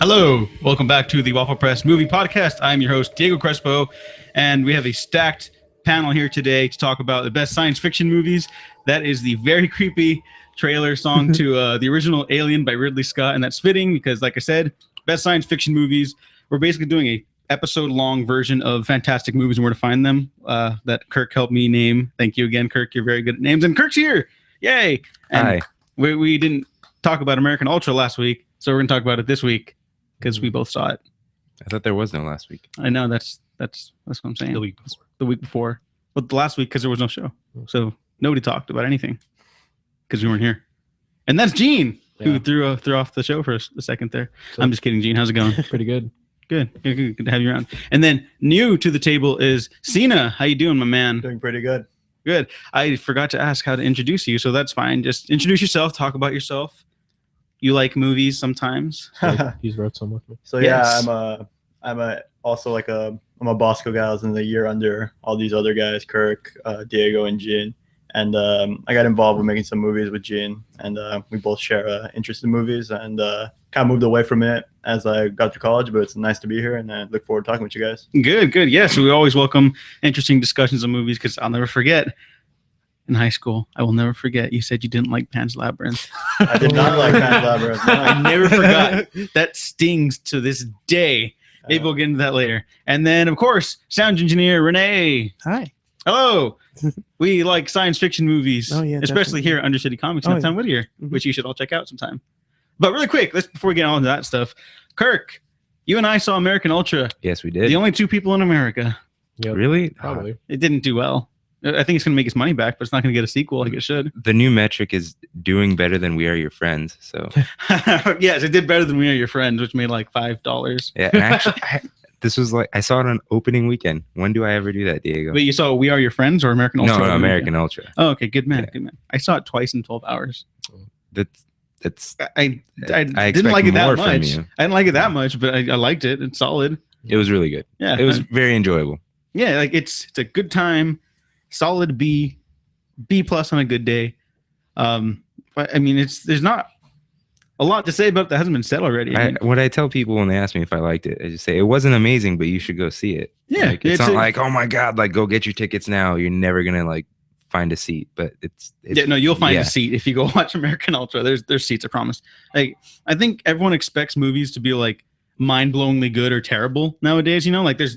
Hello, welcome back to the Waffle Press Movie Podcast. I'm your host, Diego Crespo, and we have a stacked panel here today to talk about the best science fiction movies. That is the very creepy trailer song to the original Alien by Ridley Scott, and that's fitting because, like I said, best science fiction movies. We're basically doing a episode-long version of fantastic movies and where to find them that Kirk helped me name. Thank you again, Kirk. You're very good at names, and Kirk's here. Yay! And Hi. we didn't talk about American Ultra last week, so we're going to talk about it this week because we both saw it. I thought there was no last week. I know that's what I'm saying. The week before. The week before, but the last week because there was no show, so nobody talked about anything because we weren't here. And that's Gene who threw off the show for a second there. So- I'm just kidding, Gene. How's it going? Pretty good. Good. Good to have you around. And then new to the table is Cena. How you doing, my man? Doing pretty good. Good. I forgot to ask how to introduce you, so that's fine. Just introduce yourself. Talk about yourself. You like movies sometimes. He's wrote some with me. So Yes. yeah, I'm a Bosco guy. I was in the year under all these other guys, Kirk, Diego, and Gene. And I got involved with making some movies with Gene, and we both share interest in movies, and kind of moved away from it as I got to college. But it's nice to be here, and I look forward to talking with you guys. Good. Yes, we always welcome interesting discussions of movies because I'll never forget. In high school, I will never forget. You said you didn't like Pan's Labyrinth. I did not like Pan's Labyrinth. No. I never forgot. That stings to this day. Maybe we'll get into that later. And then, of course, sound engineer Renee. Hi. Hello. We like science fiction movies, Oh, yeah, especially definitely. here at Undercity Comics Oh, in Uptown yeah. Whittier, Mhm. which you should all check out sometime. But really quick, before we get on to that stuff, Kirk, you and I saw American Ultra, Yes, we did. the only two people in America. Yep. Really? Probably. It didn't do well. I think it's going to make its money back, but it's not going to get a sequel like it should. The new metric is doing better than We Are Your Friends. So Yes, it did better than We Are Your Friends, which made like $5. yeah, and actually, this was like I saw it on opening weekend. When do I ever do that, Diego? But you saw We Are Your Friends or American Ultra? no, American Ultra. Oh, okay, good man, Yeah. good man. I saw it twice in 12 hours. That's I didn't expect like it that more from much. you. I didn't like it that much, but I liked it. It's solid. it was really good. Yeah, It was very enjoyable. yeah, like it's a good time. Solid B plus on a good day. But I mean, there's not a lot to say about that hasn't been said already. I mean, What I tell people when they ask me if I liked it, I just say it wasn't amazing, but you should go see it. yeah, Like, it's not like, oh my god, like go get your tickets now. You're never gonna like find a seat, but it's yeah, no, you'll find yeah. a seat if you go watch American Ultra. There's seats, I promise. Like, I think everyone expects movies to be like mind-blowingly good or terrible nowadays. You know, like there's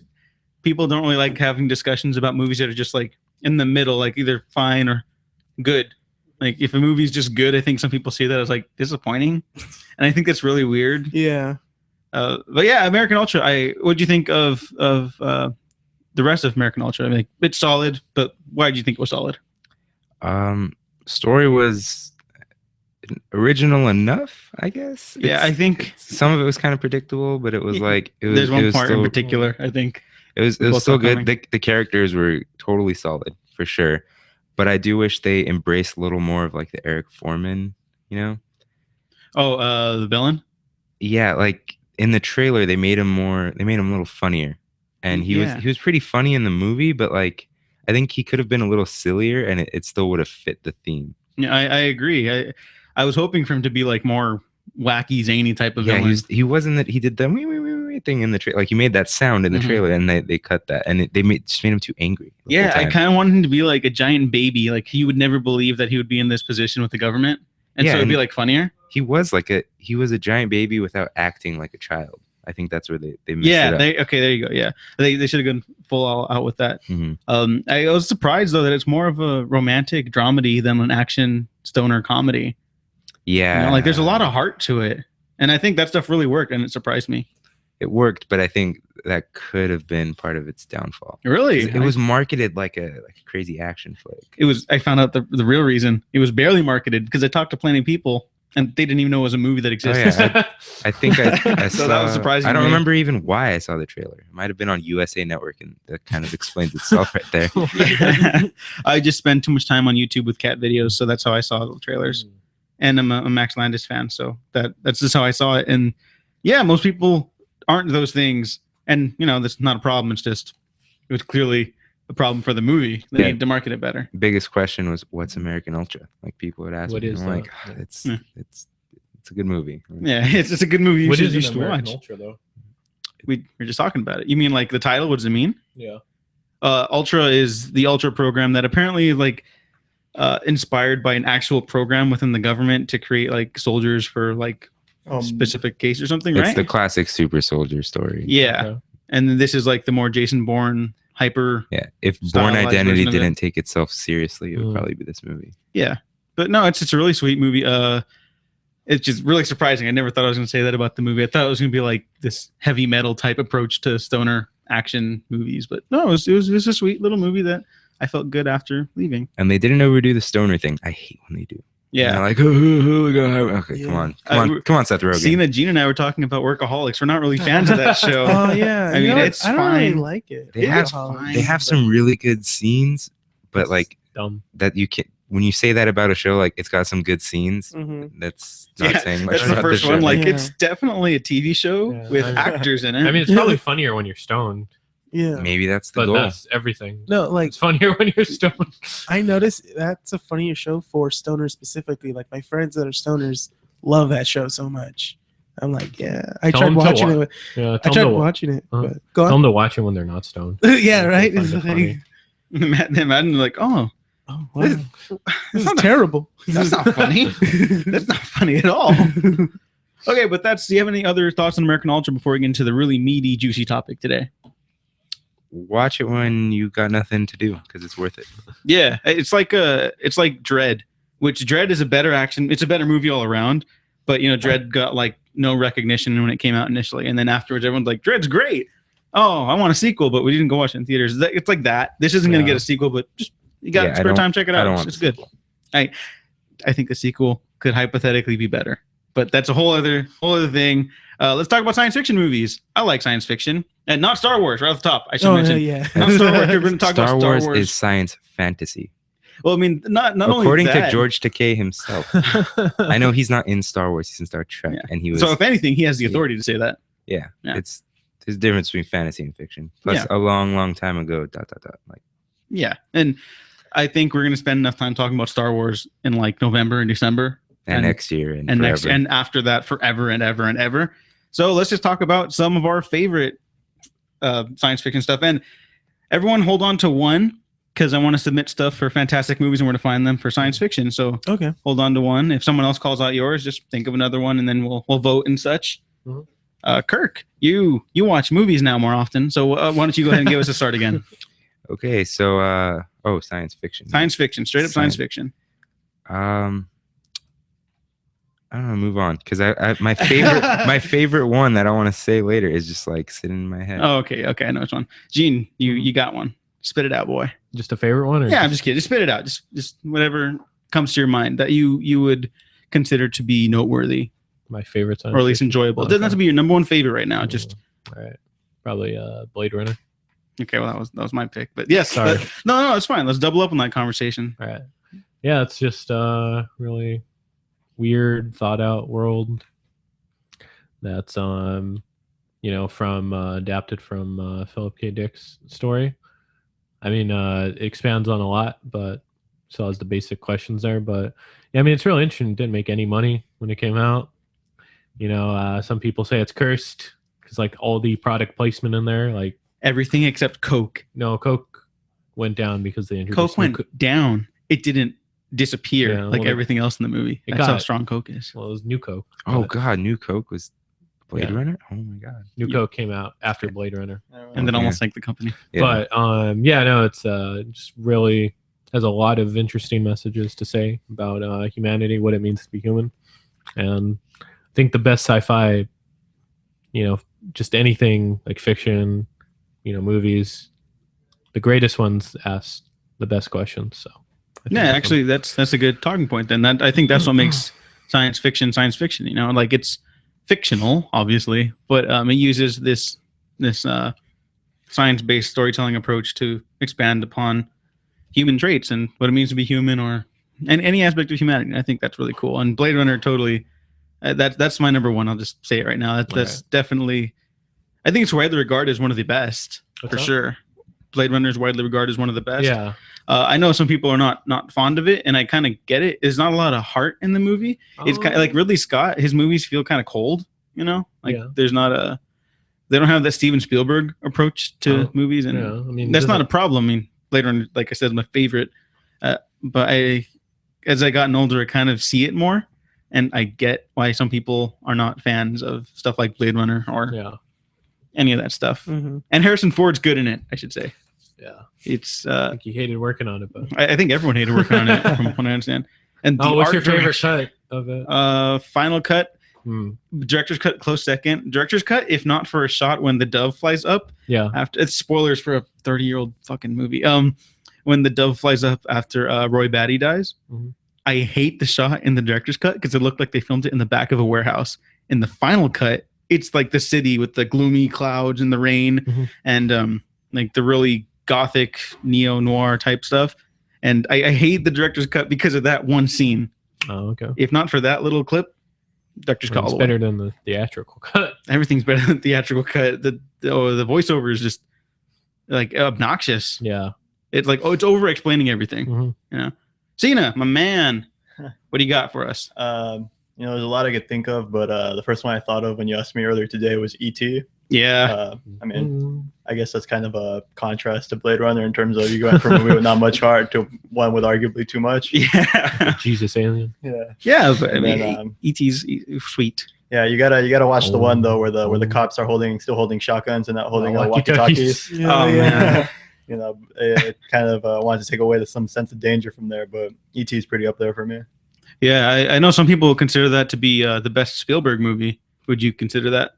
people don't really like having discussions about movies that are just like in the middle, like either fine or good. Like if a movie's just good, I think some people see that as like disappointing, and I think that's really weird. Yeah. But yeah, American Ultra. What do you think of the rest of American Ultra? I mean, like, it's solid, but why do you think it was solid? Story was original enough, I guess. Yeah, I think Some of it was kind of predictable, but it was like it was. there's it one was part still, in particular. I think It was both still saw good. coming. The characters were totally solid for sure, but I do wish they embraced a little more of like the Eric Foreman. You know? the villain. Yeah, like in the trailer, they made him a little funnier, and Yeah. he was pretty funny in the movie, but like I think he could have been a little sillier, and it still would have fit the theme. Yeah, I agree. I was hoping for him to be like more wacky, zany type of Yeah, villain. he wasn't that. He did the wee, wee, wee, wee thing in the trailer. Like he made that sound in the Mhm. trailer, and they cut that, and just made him too angry. the Yeah, whole I time. kind of wanted him to be like a giant baby. Like he would never believe that he would be in this position with the government, and Yeah, so it'd be and- like funnier. He was a giant baby without acting like a child. I think that's where they messed Yeah, it up. there you go. Yeah, they should have gone full all out with that. Mhm. I was surprised though that it's more of a romantic dramedy than an action stoner comedy. Yeah, You know, like there's a lot of heart to it, and I think that stuff really worked, and it surprised me. It worked, but I think that could have been part of its downfall. Really, It was marketed like a crazy action flick. It was. I found out the real reason it was barely marketed because I talked to plenty of people and they didn't even know it was a movie that existed. yeah, I think I So saw. that was surprising I to don't me. remember even why I saw the trailer. It might have been on USA Network, and that kind of explains itself right there. I just spend too much time on YouTube with cat videos, so that's how I saw the trailers. And I'm a Max Landis fan, so that's just how I saw it. And yeah, most people aren't those things, and you know that's not a problem. It's just it was clearly a problem for the movie. They Yeah. need to market it better. Biggest question was, what's American Ultra? Like people would ask What me. is I'm that? like, Yeah. it's Yeah. it's It's a good movie. Yeah, it's a good movie. You What should, is you an should American watch. Ultra though? We were just talking about it. You mean like the title? What does it mean? Yeah. Ultra is the Ultra program that apparently like inspired by an actual program within the government to create like soldiers for like specific case or something, It's right? the classic super soldier story. Yeah. Okay. And then this is like the more Jason Bourne hyper. Yeah. If Born Stylized Identity version of it. didn't take itself seriously, it would Mm. probably be this movie. Yeah. But no, it's a really sweet movie. It's just really surprising. I never thought I was going to say that about the movie. I thought it was going to be like this heavy metal type approach to stoner action movies, but no, it was a sweet little movie that I felt good after leaving. And they didn't overdo the stoner thing. I hate when they do. Yeah. They're like, okay, Yeah. come on, Seth Rogen. Seeing that Gene and I were talking about Workaholics, we're not really fans of that show. Oh yeah. I You mean, know what? it's I don't really fine. like it. They have- Workaholics. They have some really good scenes, but like Dumb. that you can. When you say that about a show, like it's got some good scenes. Mhm. That's not Yeah, saying much that's the about first the one. show. Like Yeah. it's definitely a TV show Yeah. with I mean- actors in it. I mean, it's probably funnier when you're stoned, Yeah. Maybe that's the but goal. that's everything. No, like It's funnier when you're stoned. I noticed that's a funnier show for stoners specifically. Like my friends that are stoners love that show so much. I'm like, yeah. I Tell tried them to watching wa- it. Yeah, I tell tried them to, watching it. Uh-huh. But go tell on. them to watch it when they're not stoned. Yeah, right. Find It's it like, funny. Imagine like, oh, oh, wow. This is not- terrible. that's not funny. That's not funny at all. Okay, but do you have any other thoughts on American Ultra before we get into the really meaty, juicy topic today? Watch it when you got nothing to do because it's worth it. Yeah, it's like Dread, which Dread is a better action. It's a better movie all around. But you know, Dread got like no recognition when it came out initially, and then afterwards, everyone's like, "Dread's great." Oh, I want a sequel, but we didn't go watch it in theaters. It's like that. This isn't going to Yeah. get a sequel, but just you got Yeah, I spare don't- time, check it I out. don't It's, want it's a good. sequel. I think the sequel could hypothetically be better, but that's a whole other thing. Let's talk about science fiction movies. I like science fiction, and not Star Wars. Right off the top, I should Oh mention. yeah. Not Star Wars. We're going to talk Star about Star Wars Wars. is science fantasy. Well, I mean, not According only that, to George Takei himself. I know he's not in Star Wars; he's in Star Trek, Yeah. and he was. So if anything, he has the authority to say that. yeah, Yeah. it's there's a difference between fantasy and fiction. Plus, Yeah. a long time ago. ... Like, Yeah, and I think we're going to spend enough time talking about Star Wars in like November and December, and next year and and forever. next, and after that, forever and ever and ever. So let's just talk about some of our favorite science fiction stuff, and everyone hold on to one because I want to submit stuff for fantastic movies and where to find them for science fiction. So Okay. hold on to one. If someone else calls out yours, just think of another one, and then we'll vote and such. Mhm. Kirk, you watch movies now more often, so why don't you go ahead and give us a start again? Okay, so science fiction. Science fiction, straight up science Science. fiction. I don't know. Move on, because I my favorite one that I want to say later is just like sitting in my head. Oh, okay, I know which one. Gene, you got one. Spit it out, boy. Just a favorite one? Or Yeah, I'm just kidding. Just spit it out. Just whatever comes to your mind that you would consider to be noteworthy my favorite science or at least fiction? enjoyable. It doesn't have to be your number one favorite right now. Just All right. Probably Blade Runner. okay. Well, that was my pick. But yes, Sorry. no, it's fine. Let's double up on that conversation. All right. Yeah, it's just really weird, thought out world that's from adapted from Philip K. Dick's story. I mean, it expands on a lot, but still has the basic questions there. But yeah, I mean, it's really interesting. It didn't make any money when it came out. You know, some people say it's cursed because like all the product placement in there, like Everything except Coke. no, Coke went down because they introduced Coke new went down. It didn't disappear Yeah, like well, everything else in the movie. it That's how got- strong Coke is. Well, it was New Coke. Oh but God, New Coke was Blade Yeah. Runner. Oh my God. New Yeah. Coke came out after Blade Runner. And then Okay. almost like the company. Yeah. But yeah, no, it's just really has a lot of interesting messages to say about humanity, what it means to be human, and I think the best sci-fi, just anything like fiction, movies, the greatest ones ask the best questions. So I think Yeah, that's actually, that's a good talking point. Then I think that's what makes science fiction. You know, like it's fictional, obviously, but it uses this science-based storytelling approach to expand upon human traits and what it means to be human, and any aspect of humanity. I think that's really cool. And Blade Runner totally. That's my number one. I'll just say it right now. That's definitely. I think it's widely regarded as one of the best What's for that? sure. Blade Runner is widely regarded as one of the best. Yeah. I know some people are not fond of it, and I kind of get it. There's not a lot of heart in the movie. It's kind of like Ridley Scott. His movies feel kind of cold, you know. Like Yeah. there's not a. They don't have that Steven Spielberg approach to movies, and Yeah, I mean, that's not a problem. I mean, Blade Runner, like I said, is my favorite. But as I gotten older, I kind of see it more, and I get why some people are not fans of stuff like Blade Runner or Yeah. any of that stuff. Mm-hmm. And Harrison Ford's good in it, I should say. Yeah. It's I think he hated working on it, but I think everyone hated working on it, from what I understand. And the what's art your favorite direction- cut of it? Final cut, Hmm. director's cut, close second. Director's cut, if not for a shot when the dove flies up Yeah. after. It's spoilers for a 30-year-old fucking movie. When the dove flies up after Roy Batty dies, Mhm. I hate the shot in the director's cut because it looked like they filmed it in the back of a warehouse. In the final cut, it's like the city with the gloomy clouds and the rain Mhm. and like the really gothic neo noir type stuff. And I hate the director's cut because of that one scene. Oh, okay. If not for that little clip, director's cut all It's the way. better than the theatrical cut. Everything's better than the theatrical cut. The voiceover is just like obnoxious. Yeah. It's like, it's over explaining everything. Mhm. Cena, my man, what do you got for us? There's a lot I could think of, but the first one I thought of when you asked me earlier today was E.T. Yeah. I mean, I guess that's kind of a contrast to Blade Runner in terms of you going from a movie with not much heart to one with arguably too much. Yeah. Jesus alien. Yeah. Yeah, but I And mean, then, E.T.'s sweet. Yeah, you gotta watch the one though where the Oh. cops are still holding shotguns and not holding Walkie-talkies. walkie-talkies. Oh, man. It kind of wanted to take away some sense of danger from there, but E.T. is pretty up there for me. Yeah, I know some people consider that to be the best Spielberg movie. Would you consider that?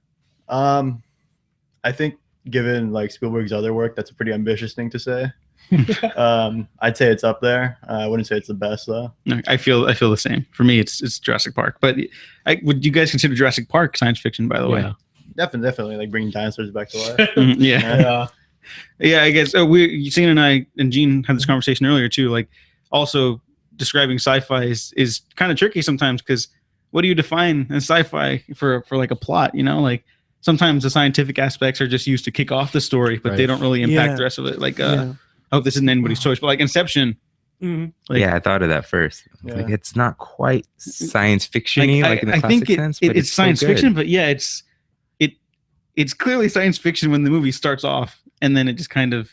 I think given like Spielberg's other work, that's a pretty ambitious thing to say. I'd say it's up there. I wouldn't say it's the best though. No, I feel the same. For me, it's Jurassic Park. But would you guys consider Jurassic Park science fiction? By the way, Yeah. Definitely, like bringing dinosaurs back to life. Mhm, yeah. Yeah. Yeah, I guess Cena and I and Gene had this conversation earlier too. Like, also describing sci-fi is kind of tricky sometimes because what do you define as sci-fi for like a plot? You know, like sometimes the scientific aspects are just used to kick off the story, but they Right. don't really impact Yeah. the rest of it. Like, Yeah. I hope this isn't anybody's choice, but like Inception, Mhm. like- yeah, I thought of that first. Yeah. Like it's not quite science fiction-y, like in the I classic think sense, but it's still science good. fiction, but yeah, it's clearly science fiction when the movie starts off, and then it just kind of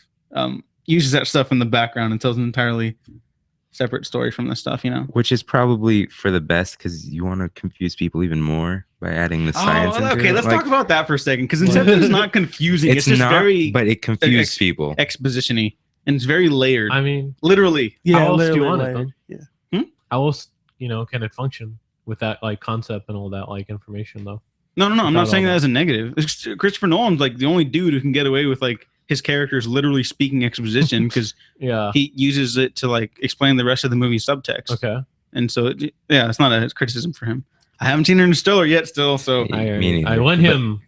uses that stuff in the background and tells an entirely separate story from the stuff, you know. Which is probably for the best because you want to confuse people even more by adding the science. into okay, it. let's Like, talk about that for a second because Inception is not confusing. It's just not, very but it confused ex- people. exposition-y, and it's very layered. I mean, Literally. Yeah, How else do you literally want it, layered. though? Yeah. how else, can it function with that like concept and all that like information though? No. I'm Without not saying all that that. as a negative. Christopher Nolan's like the only dude who can get away with like his characters literally speaking exposition because Yeah. he uses it to like explain the rest of the movie subtext. Okay. And so, it's not a criticism for him. I haven't seen Interstellar yet, still. So, Yeah. Me neither, I lent but- him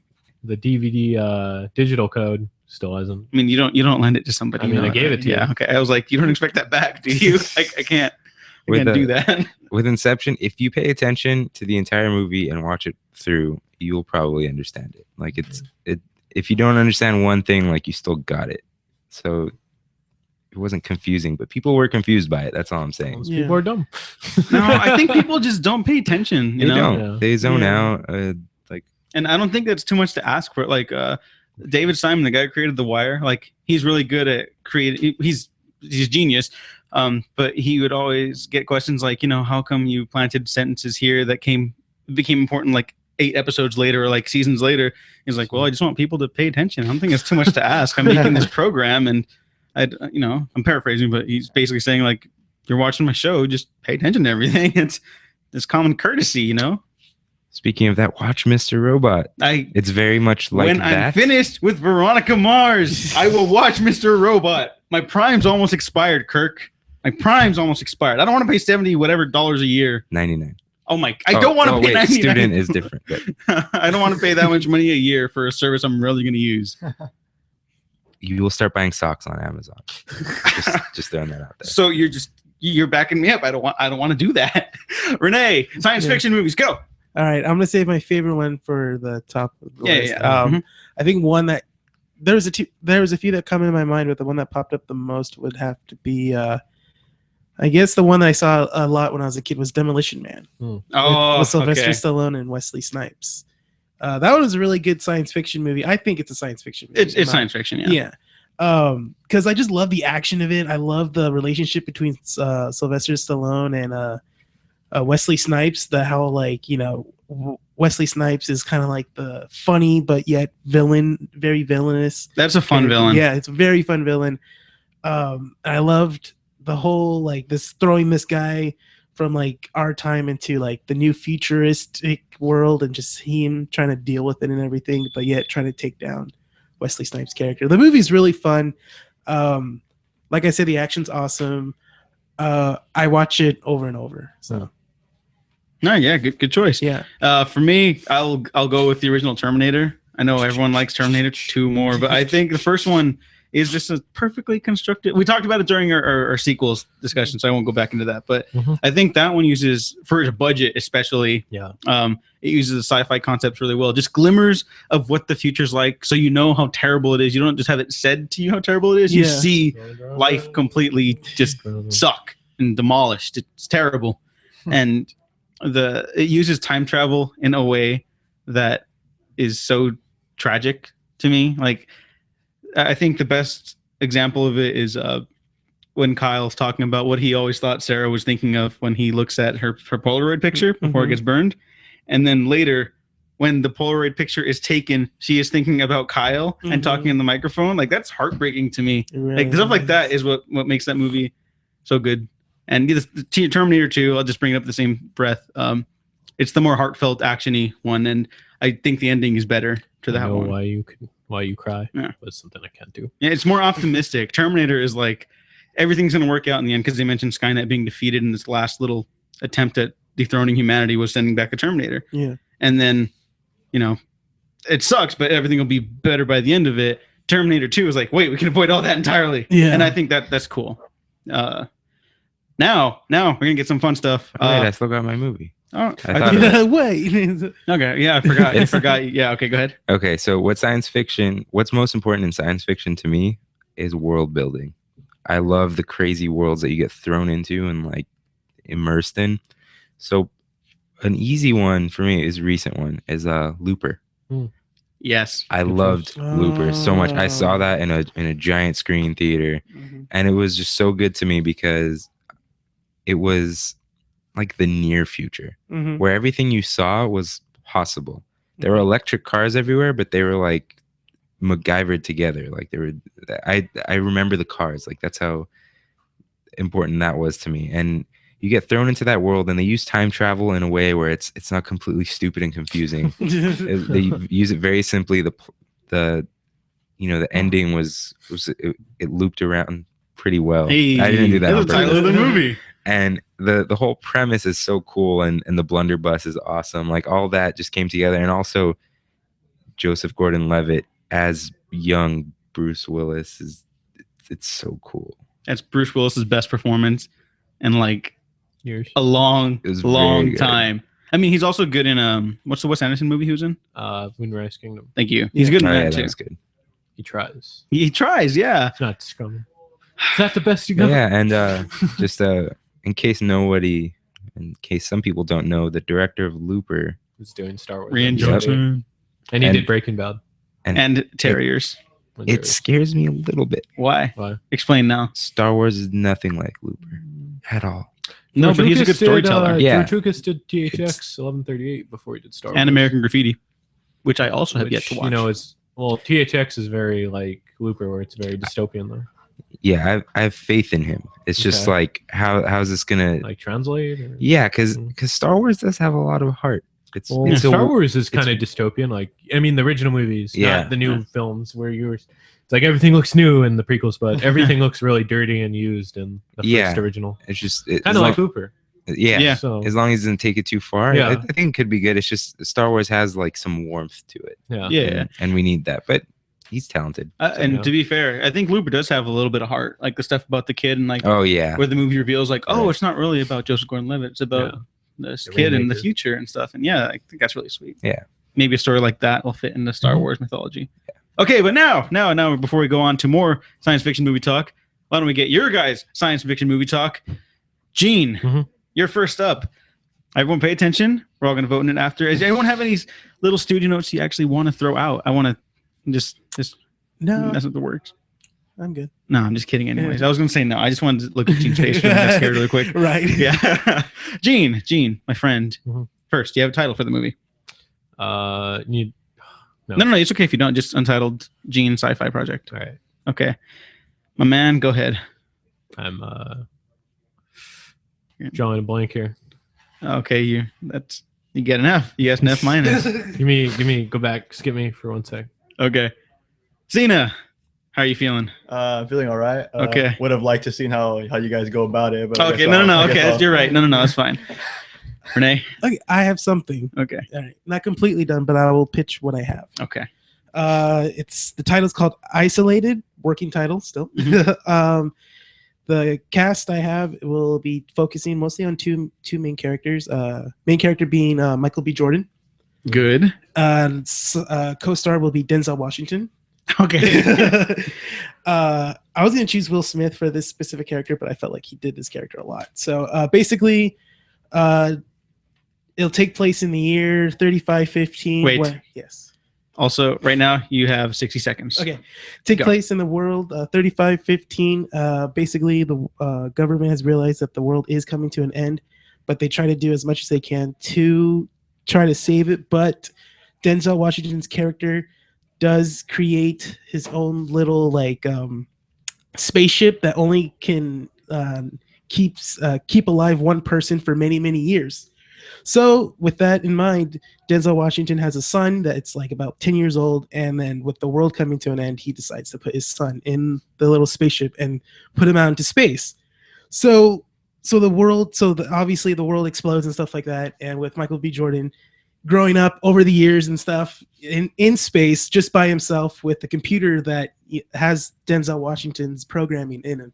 the DVD digital code. Still hasn't. I mean, you don't lend it to somebody. I mean, you know, I gave it to yeah. you. Okay. I was like, you don't expect that back, do you? I can't. I With can't do the- that. With Inception, if you pay attention to the entire movie and watch it through, you'll probably understand it. Like if you don't understand one thing, like you still got it. So it wasn't confusing, but people were confused by it. That's all I'm saying. Those Yeah. people are dumb. No, I think people just don't pay attention. You They know, don't. Yeah. They zone Yeah. out. and I don't think that's too much to ask for. Like David Simon, the guy who created The Wire, like he's really good at creating. He's genius. But he would always get questions like, how come you planted sentences here that became important like 8 episodes later or like seasons later? He's like, well, I just want people to pay attention. I don't think it's too much to ask. I'm making this program, and I'm paraphrasing, but he's basically saying like, you're watching my show, just pay attention to everything. It's common courtesy, Speaking of that, watch Mr. Robot. It's very much like when that. I'm finished with Veronica Mars, I will watch Mr. Robot. My prime's almost expired, Kirk. My prime's almost expired. I don't want to pay $70 whatever dollars a year. 99. Oh my! I don't want to pay wait, 99. student is different. But I don't want to pay that much money a year for a service I'm really going to use. you will start buying socks on Amazon. just throwing that out there. So you're backing me up. I don't want to do that. Renee, science Yeah. fiction movies, go. All right, I'm gonna save my favorite one for the top of the Yeah, list. yeah. Mhm. I think one that there was a few that come in my mind, but the one that popped up the most would have to be I guess the one that I saw a lot when I was a kid was Demolition Man. Oh, with Sylvester okay. Stallone and Wesley Snipes. That one was a really good science fiction movie. I think it's a science fiction movie. It's science fiction, yeah. Yeah. Because I just love the action of it. I love the relationship between Sylvester Stallone and Wesley Snipes. Wesley Snipes is kind of like the funny but yet very villainous. That's a fun villain. Yeah, it's a very fun villain. I loved the whole throwing this guy from like our time into like the new futuristic world and just him trying to deal with it and everything, but yet trying to take down Wesley Snipes' character. The movie's really fun. Like I said, the action's awesome. I watch it over and over. So No, yeah, good choice. yeah. For me, I'll go with the original Terminator. I know everyone likes Terminator 2 more, but I think the first one is just a perfectly constructed. We talked about it during our sequels discussion, so I won't go back into that. But I think that one uses, for a budget especially, it uses the sci-fi concepts really well. Just glimmers of what the future's like, so you know how terrible it is. You don't just have it said to you how terrible it is. You see life completely just suck and demolished. It's terrible. And it uses time travel in a way that is so tragic to me. Like, I think the best example of it is when Kyle's talking about what he always thought Sarah was thinking of when he looks at her Polaroid picture before it gets burned. And then later, when the Polaroid picture is taken, she is thinking about Kyle and talking in the microphone. Like, that's heartbreaking to me. Really Like, stuff like that is what makes that movie so good. And the Terminator 2, I'll just bring it up the same breath. It's the more heartfelt, action-y one, and I think the ending is better to that one. Why you cry? Yeah. But it's something I can't do. Yeah, it's more optimistic. Terminator is like everything's going to work out in the end because they mentioned Skynet being defeated, and this last little attempt at dethroning humanity was sending back a Terminator. Yeah. And then, it sucks, but everything will be better by the end of it. Terminator 2 is like, wait, we can avoid all that entirely. Yeah. And I think that's cool. Now we're gonna get some fun stuff. Wait, I still got my movie. Oh, I thought of Wait. okay. Yeah, I forgot. I forgot. Yeah. Okay. Go ahead. Okay, so what's most important in science fiction to me is world building. I love the crazy worlds that you get thrown into and like immersed in. So an easy one for me is Looper. Yes. I loved Looper so much. I saw that in a giant screen theater, and it was just so good to me because it was like the near future where everything you saw was possible. There were electric cars everywhere, but they were like MacGyvered together. Like I remember the cars. Like, that's how important that was to me. And you get thrown into that world, and they use time travel in a way where it's not completely stupid and confusing. They use it very simply. The ending was it looped around pretty well. Hey, I didn't do that on that's the title of the purpose. movie. And the whole premise is so cool, and the blunderbuss is awesome. Like, all that just came together. And also Joseph Gordon-Levitt as young Bruce Willis it's so cool. That's Bruce Willis's best performance in like Years. a long It was very long good. time. I mean, he's also good in what's the Wes Anderson movie he was in? Moonrise Kingdom. Thank you. He's good in Oh, that yeah, too. that was good. He tries. He tries. Yeah. It's not scrumming. Is that the best you got? Yeah, and just in case some people don't know, the director of Looper He's doing Star Wars. Rian Yep. Johnson And he And- did Breaking Bad. and Terriers. when there it was- scares me a little bit. Why? Why? Explain now. Star Wars is nothing like Looper at all. No, but he's a good George Lucas storyteller. Yeah. George Lucas did THX 1138 before he did Star Wars. And American Graffiti, which I also have Which, yet to watch. You know, THX is very like Looper, where it's very dystopian though. Yeah, I have faith in him. It's just Okay. like how's this gonna? Like translate. Or... Yeah, because Star Wars does have a lot of heart. It's Well, it's Star a, Wars is kind of dystopian. Like, I mean, the original movies, Yeah. not the new films where it's like everything looks new in the prequels, but everything looks really dirty and used in the Yeah. first original. It's just Kind of like Looper. yeah. Yeah. So As long as it doesn't take it too far, Yeah. I think it could be good. It's just Star Wars has like some warmth to it. yeah. Yeah. and we need that. But he's talented. And Yeah. to be fair, I think Looper does have a little bit of heart, like the stuff about the kid and like Oh yeah, where the movie reveals like, oh, Right. it's not really about Joseph Gordon-Levitt. It's about this The kid in the Rainmaker. future and stuff. And yeah, I think that's really sweet. Yeah. Maybe a story like that will fit into Star Mhm. Wars mythology. Okay, but now, before we go on to more science fiction movie talk, why don't we get your guys' science fiction movie talk? Gene, Mhm. you're first up. Everyone pay attention. We're all going to vote in it after. Does anyone have any little studio notes you actually want to throw out? I want to just No, mess with the words. I'm good. No, I'm just kidding anyways. I was going to say no. I just wanted to look at Gene's face for the next here really quick. Right. Yeah. Gene, my friend. Mhm. First, do you have a title for the movie? You. No, it's okay if you don't. Just Untitled Gene Sci-Fi Project. All right. Okay. My man, go ahead. I'm drawing a blank here. Okay, you get an F. You got an F minus. Give me. Go back. Skip me for 1 sec. Okay. Cena, how are you feeling? I'm feeling all right. Okay. Would have liked to see how you guys go about it. But I Okay, guess no. I guess Okay, I'll- you're right. No, that's fine. Renee. Okay, I have something. Okay. All right, not completely done, but I will pitch what I have. Okay. It's the title's called Isolated, working title still. The cast I have will be focusing mostly on two main characters. Main character being Michael B. Jordan. Good. Co-star will be Denzel Washington. Okay. I was going to choose Will Smith for this specific character, but I felt like he did this character a lot. So basically, it'll take place in the year 3515. Wait. Yes. Also, right now you have 60 seconds. Okay. Take Go. place in the world 3515. Basically, the government has realized that the world is coming to an end, but they try to do as much as they can to try to save it. But Denzel Washington's character does create his own little spaceship that only can keep alive one person for many, many years. So with that in mind, Denzel Washington has a son that's like about 10 years old, and then with the world coming to an end, he decides to put his son in the little spaceship and put him out into space. So obviously the world explodes and stuff like that. And with Michael B. Jordan growing up over the years and stuff in space just by himself with the computer that has Denzel Washington's programming in him.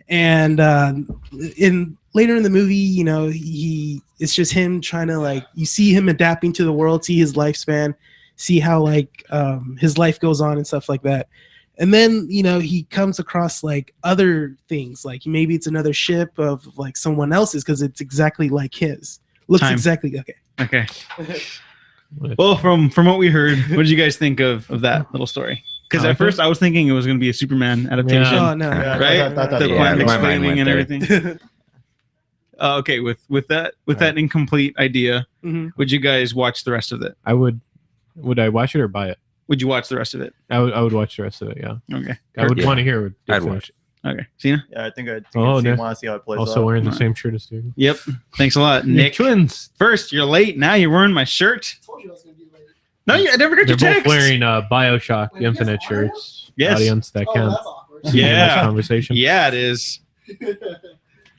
And later in the movie, it's just him trying to you see him adapting to the world, see his lifespan, see how his life goes on and stuff like that. And then he comes across other things, like maybe it's another ship of someone else's because it's exactly like his. Looks Time. exactly okay. Okay. Well, from what we heard, what did you guys think of that little story? Because at first I was thinking it was going to be a Superman adaptation. Oh no. Yeah, Right? that- The Yeah, planet my mind explaining went and there. everything. Okay, with that incomplete idea, Mhm. would you guys watch the rest of it? I would. Would I watch it or buy it? Would you watch the rest of it? I would watch the rest of it. Yeah. Okay. I would Yeah. want to hear. What they I'd finish. watch it. Okay. Cena? Yeah, I think I Oh, no. want to see how it plays Also out. wearing the Right. same shirt as dude. Yep. Thanks a lot, Nick. Twins. First, you're late. Now you're wearing my shirt. No, I never got They're your both text. wearing Bioshock the Infinite shirts. Yes. Audience that can awkward. see Yeah. this conversation. Yeah, it is.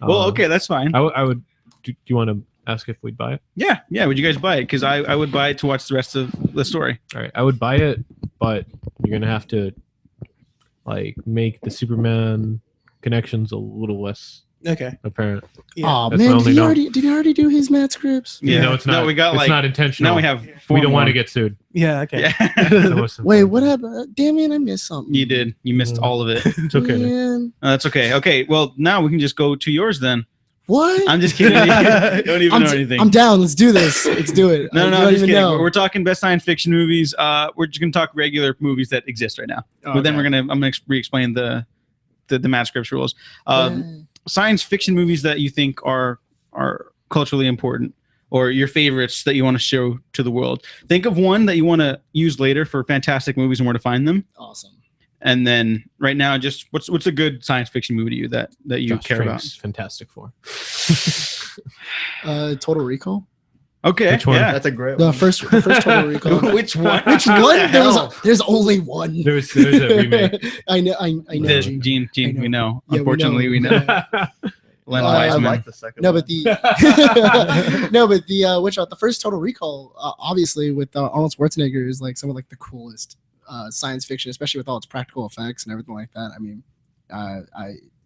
Well, okay, that's fine. I would. Do you want to ask if we'd buy it? Yeah. Would you guys buy it? Because I would buy it to watch the rest of the story. All right, I would buy it, but you're gonna have to make the Superman connections a little less Okay. apparent. Yeah. Oh That's my man, only note. did he already do his Matt scripts? Yeah. No, it's not. No, we got it's not intentional. now we have. We don't want to to get sued. Yeah. Okay. Yeah. That's the most Wait, important what thing. happened? Damn it, I missed something. You did. You missed all of it. It's okay. Nick. Man. That's okay. Okay. Well, now we can just go to yours then. What? I'm just kidding. You don't even know anything. I'm down. Let's do this. Let's do it. No, I I'm don't just even kidding. know. We're talking best science fiction movies. We're just gonna talk regular movies that exist right now. But then I'm gonna re-explain the Mad Scripts rules. Science fiction movies that you think are culturally important, or your favorites that you want to show to the world. Think of one that you want to use later for fantastic movies and where to find them. Awesome. And then right now, just what's a good science fiction movie to you that you Josh care about? Trank's Fantastic Four. Total Recall. Okay, Which one? yeah. That's a great The one. first Total Recall. Which one? Which What one? the There's only one. There's a remake. I know. I know. The- Gene. Gene, I know. we know. Yeah, we Unfortunately, we know. know. Len I I Wiseman. like the second No, one. but the the first Total Recall, obviously with Arnold Schwarzenegger, is some of the coolest science fiction, especially with all its practical effects and everything like that. I mean, I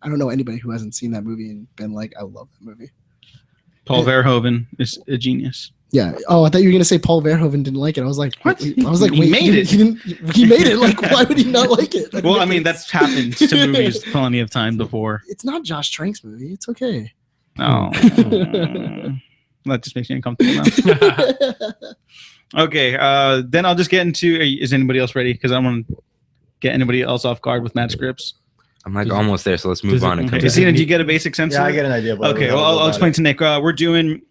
don't know anybody who hasn't seen that movie and been like, I love that movie. Paul Verhoeven is a genius. Yeah. Oh, I thought you were gonna say Paul Verhoeven didn't like it. I was like, What? I was like, He wait, made it. He didn't. He made it. Like, why would he not like it? That Well, I makes- mean, that's happened to movies plenty of times before. It's not Josh Trank's movie. It's okay. No. That just makes me uncomfortable now. Okay, then I'll just get into. Is anybody else ready? Because I don't want to get anybody else off guard with mad scripts. I'm like almost there, so let's move on and Okay, come Does back. Christina, did you get a basic sense? Yeah, of I it? get an idea. But Okay, well, I'll explain to Nick. We're doing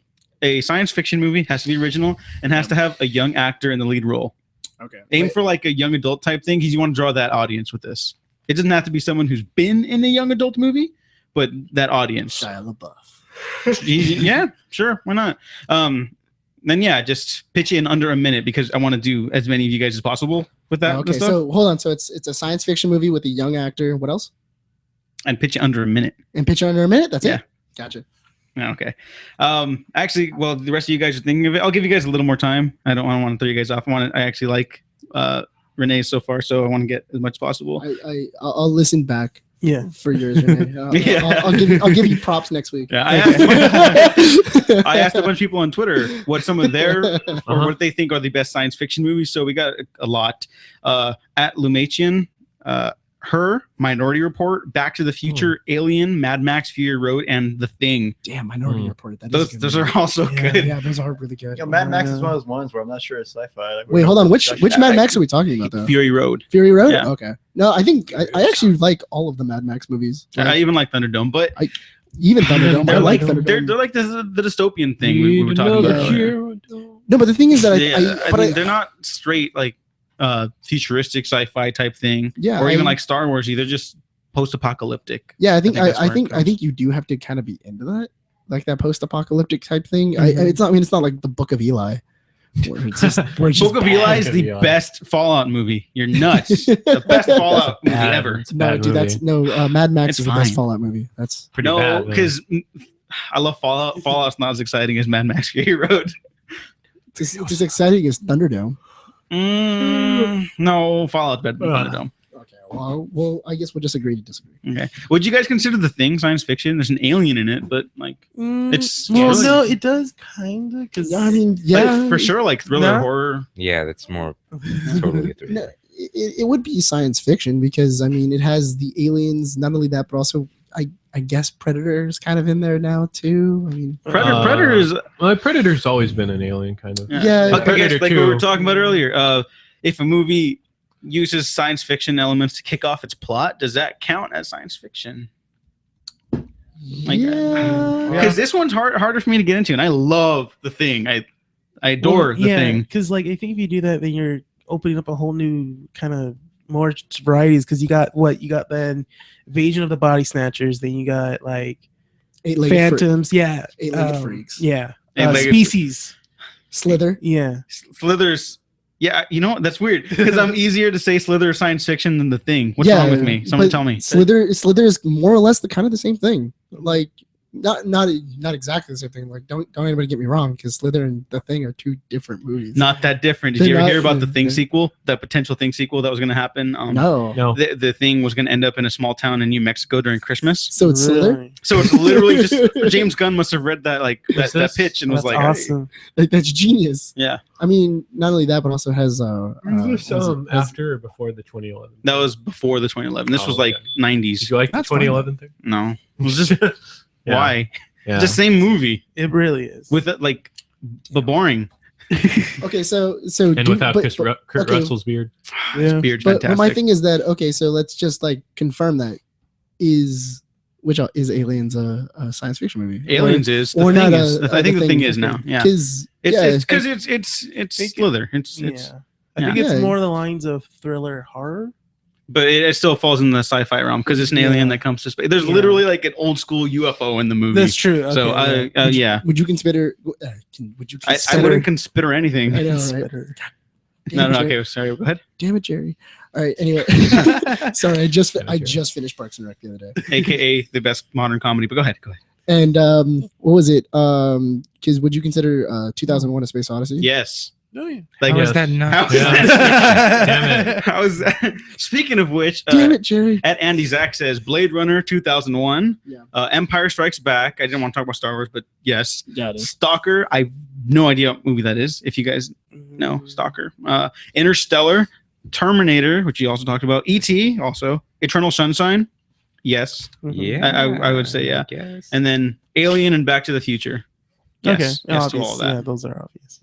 a science fiction movie. Has to be original and has to have a young actor in the lead role. Okay. Aim for like a young adult type thing because you want to draw that audience with this. It doesn't have to be someone who's been in a young adult movie, but that audience. Shia LaBeouf. Yeah, sure, why not? Then yeah, just pitch it in under a minute because I want to do as many of you guys as possible with that Okay, stuff, so hold on. So it's a science fiction movie with a young actor. What else? and pitch it under a minute. And pitch it under a minute. That's Yeah. it. Gotcha. Yeah, okay. Actually, well, the rest of you guys are thinking of it. I'll give you guys a little more time. I don't want to throw you guys off. I actually like Renee so far, so I want to get as much as possible. I'll listen back Yeah. for yours, Renee. Yeah. I'll give you props next week. Yeah, I asked a bunch of people on Twitter what some of their or what they think are the best science fiction movies. So we got a lot. At Lumachian, Her, Minority Report, Back to the Future, Alien, Mad Max, Fury Road, and The Thing. Damn, Minority Report. That is a good Those movie. are also Yeah. good. Yeah, those are really good. Yo, Mad Max is one of those ones where I'm not sure it's sci-fi. Like, Wait, hold on. Which Mad Max are we talking about though? Fury Road. Fury Road? Yeah. Okay. No, I think I actually like all of the Mad Max movies. I Like, even like Thunderdome, but even Thunderdome. I they're like like Thunderdome. they're like the dystopian thing we were talking about. No, but the thing is that I mean, they're not straight like futuristic sci-fi type thing, yeah, or even I- like Star Wars. Either just post-apocalyptic. yeah, I think that's where it I comes. think you do have to kind of be into that, like that post-apocalyptic type thing. Mm-hmm. It's not. I mean, it's not like the Book of Eli, where it's just Book of bad. Eli is Book of the Eli. best Fallout movie. You're nuts. The best Fallout movie ever. It's a No, bad dude, movie. that's no. Mad Max It's is the best fine. Fallout movie. That's Pretty No, bad, man. because I love Fallout. Fallout's not as exciting as Mad Max Fury Road. it's as exciting as Thunderdome. No, Fallout's better than Ugh. Thunderdome. Okay, well, I guess we'll just agree to disagree. Okay. Would you guys consider The Thing science fiction? There's an alien in it, but like, It's well, really- no, it does kind of because Yeah, I mean, yeah, like, for sure, like thriller, No. horror. Yeah, that's more totally a thriller. No, it would be science fiction because I mean it has the aliens. Not only that, but also I guess Predator's kind of in there now too. I mean, Predator is Well, Predator's always been an alien kind of. Yeah. Like, I guess, Predator like we were 2. talking about earlier. If a movie uses science fiction elements to kick off its plot, does that count as science fiction? Like, yeah. Because this one's harder for me to get into, and I love The Thing. I adore The Thing. Because like I think if you do that, then you're opening up a whole new kind of more varieties. Because you got then Invasion of the Body Snatchers, then you got like Eight-legged Phantoms, yeah, Eight-legged freaks. yeah, Eight-legged Species, Slither. yeah. Slither's. Yeah, you know what? That's weird because I'm easier to say Slither is science fiction than The Thing. What's Yeah, wrong with me? Someone but tell me. Slither is more or less the kind of the same thing. Like not exactly the same thing. Like don't anybody get me wrong, because Slither and The Thing are two different movies. Not that different. Did They're you ever not- hear about the Thing yeah. sequel? The potential Thing sequel that was going to happen? No. No. The Thing was going to end up in a small town in New Mexico during Christmas. So it's Slither. Really? So it's literally just James Gunn must have read that that this- pitch and was That's like, awesome. Like, that's genius. yeah, I mean, not only that, but also has Was this has- after or before the 2011? that was before the 2011. This Oh, was like okay. 90s. Did you like the That's fine. 2011 thing? No, it was just Yeah. why? Yeah. Just same movie It really is. with it like but boring. okay. So and without Kurt okay. Russell's beard. Yeah. Beard's But fantastic. my thing is that okay. So let's just like confirm that is Aliens a science fiction movie? Aliens is the or thing not is. I think the thing is okay. now. Yeah, Because it's because it's Slither. It's Yeah. I yeah. think it's Yeah. more the lines of thriller horror. but it still falls in the sci-fi realm because it's an alien Yeah. that comes to space. There's Yeah. literally like an old school UFO in the movie. That's true. So Okay, yeah, would you consider? Would you I consider? wouldn't consider anything. I know, It's right? better. No, no, Jerry. okay, sorry. Go ahead. Damn it, Jerry. All right. Anyway, sorry. I just finished Parks and Rec the other day. AKA the best modern comedy. But go ahead. And what was it? Because would you consider 2001: A Space Odyssey? Yes. Oh, yeah. Like, How is Yes. that not? How is Yeah. that? Damn it. How is that? Speaking of which, Damn it, Jerry. at Andy Zach says Blade Runner 2001, Yeah. Empire Strikes Back. I didn't want to talk about Star Wars, but yes. Yeah, it is. Stalker. I have no idea what movie that is. If you guys know, Stalker. Interstellar, Terminator, which you also talked about. E.T. also. Eternal Sunshine. Yes. Yeah, I would say, yeah. guess. And then Alien and Back to the Future. Yes. Okay. Yes to all Obvious. that. Yeah, those are obvious.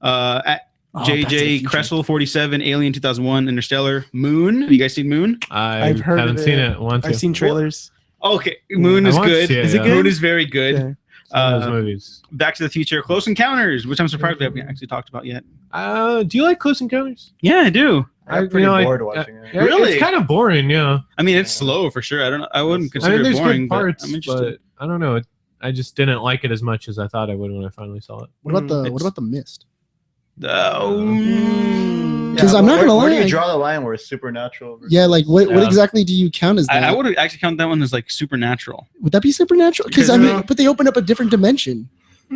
At Oh, Back to the JJ Future. Cressel 47, Alien 2001, Interstellar, Moon. Have you guys seen Moon? I've heard haven't of seen it. it. Want to? I've seen trailers. Okay, Moon I is want to good. see it, Is it yeah. good? Moon is very good. Okay. Some of those movies. Back to the Future, Close Encounters, which I'm surprised we haven't actually talked about yet. Do you like Close Encounters? Yeah, I do. I got pretty bored watching it. Yeah, Really? It's kind of boring, yeah. I mean, it's slow for sure. I don't know. I wouldn't I consider mean, it there's boring, good parts, but I'm interested. but I don't know. I just didn't like it as much as I thought I would when I finally saw it. What about the it's- what about the Mist? Oh, Because I'm not gonna Where do lie. you draw the line where it's supernatural? versus- Yeah, like what Yeah. exactly do you count as that? I would actually count that one as like supernatural. Would that be supernatural? Because I Because, mean, but they opened up a different dimension.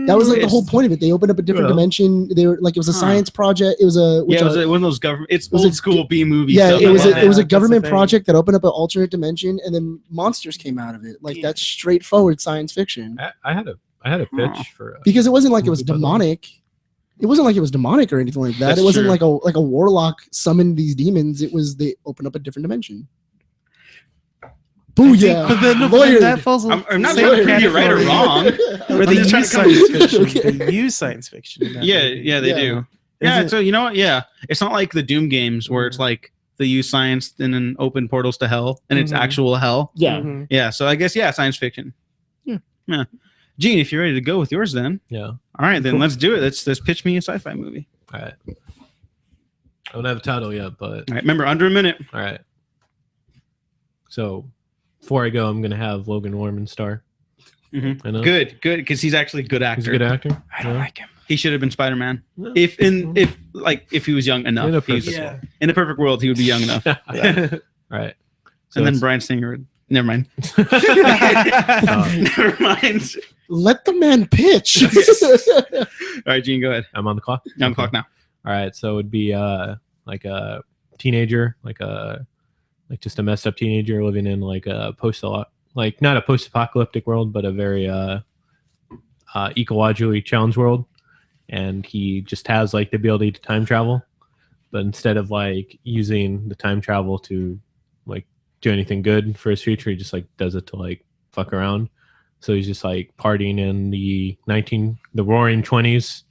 That was like the It's- whole point of it. They opened up a different Yeah. dimension. They were like it was a Huh. science project. It was a Yeah, it was one of those government. It's was old a- school B movie. yeah, stuff. it was I love it was a That's the government thing. project that opened up an alternate dimension, and then monsters came out of it. Like Yeah. that's straightforward science fiction. I had a pitch for Because it wasn't like it was Movie title. demonic. It wasn't like it was demonic or anything like that. That's it wasn't true. like a warlock summoned these demons. It was they opened up a different dimension. Booyah! But then Lawyered. that falls. I'm not same trying to prove you right or category wrong. Where I'm they just use trying to science come- fiction. Okay. They use science fiction. In that Yeah, movie. yeah, they Yeah. do. Yeah, Is it- so you know what? Yeah, it's not like the Doom games where it's like they use science and then open portals to hell, and it's Mhm. actual hell. Yeah. Mhm. Yeah, so I guess science fiction. Yeah. Gene, if you're ready to go with yours, then yeah. all right, then let's do it. Let's pitch me a sci-fi movie. All right. I don't have a title yet, but All right, remember under a minute. all right. So before I go, I'm gonna have Logan Norman star. Mhm. I know. Good, because he's actually a good actor. He's a good actor. I don't like him. He should have been Spider-Man. Yeah. If he was young enough. In a He's- perfect Yeah. in a perfect world, he would be young enough. All right. So And then it's- Bryan Singer would. Never mind. Uh, Never mind. Let the man pitch. All right, Gene, go ahead. I'm on the clock. I'm on the clock now. All right, so it'd be like a teenager, like just a messed up teenager living in like a like not a post-apocalyptic world, but a very ecologically challenged world, and he just has like the ability to time travel, but instead of like using the time travel to like do anything good for his future, he just like does it to like fuck around. So he's just like partying in the roaring 20s.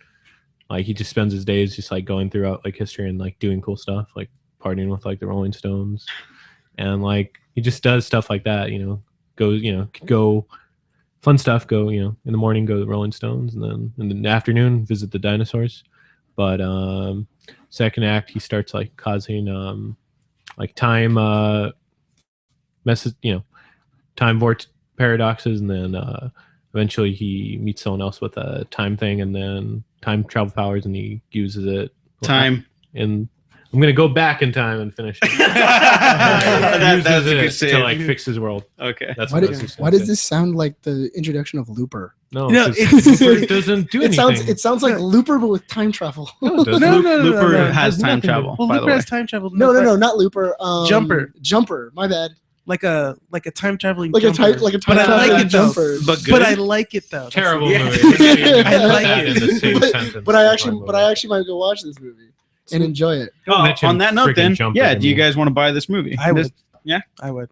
Like he just spends his days just like going throughout like history and like doing cool stuff, like partying with like the Rolling Stones, and like he just does stuff like that. Go fun stuff. Go in the morning, go to the Rolling Stones, and then in the afternoon visit the dinosaurs. But second act, he starts like causing like time time vortex paradoxes, and then eventually he meets someone else with a time thing, and then time travel powers, and he uses it. Time. And I'm gonna go back in time and finish it. That's a Uses good it save. to like fix his world. Okay. That's why, what I did, was why gonna does say. this sound like the introduction of Looper? No, No, 'cause it's- Looper doesn't do It anything. sounds like Looper but with time travel. No, it doesn't. Looper no. has time nothing to- travel, Well, by the Looper way. has time travel. No, not Looper. Jumper. Jumper. My bad. Like a time traveling. Like jumper. a time But I traveling like it though. jumper. But good. But I like it though. Terrible Yeah. movie. Let's not even I put like that it. in the same But- sentence. But I as actually, one but I movie. actually might go watch this movie and enjoy it. Oh, mention on that note, freaking then, Jumper yeah. to Do you me. guys want to buy this movie? I would. Yeah? I would.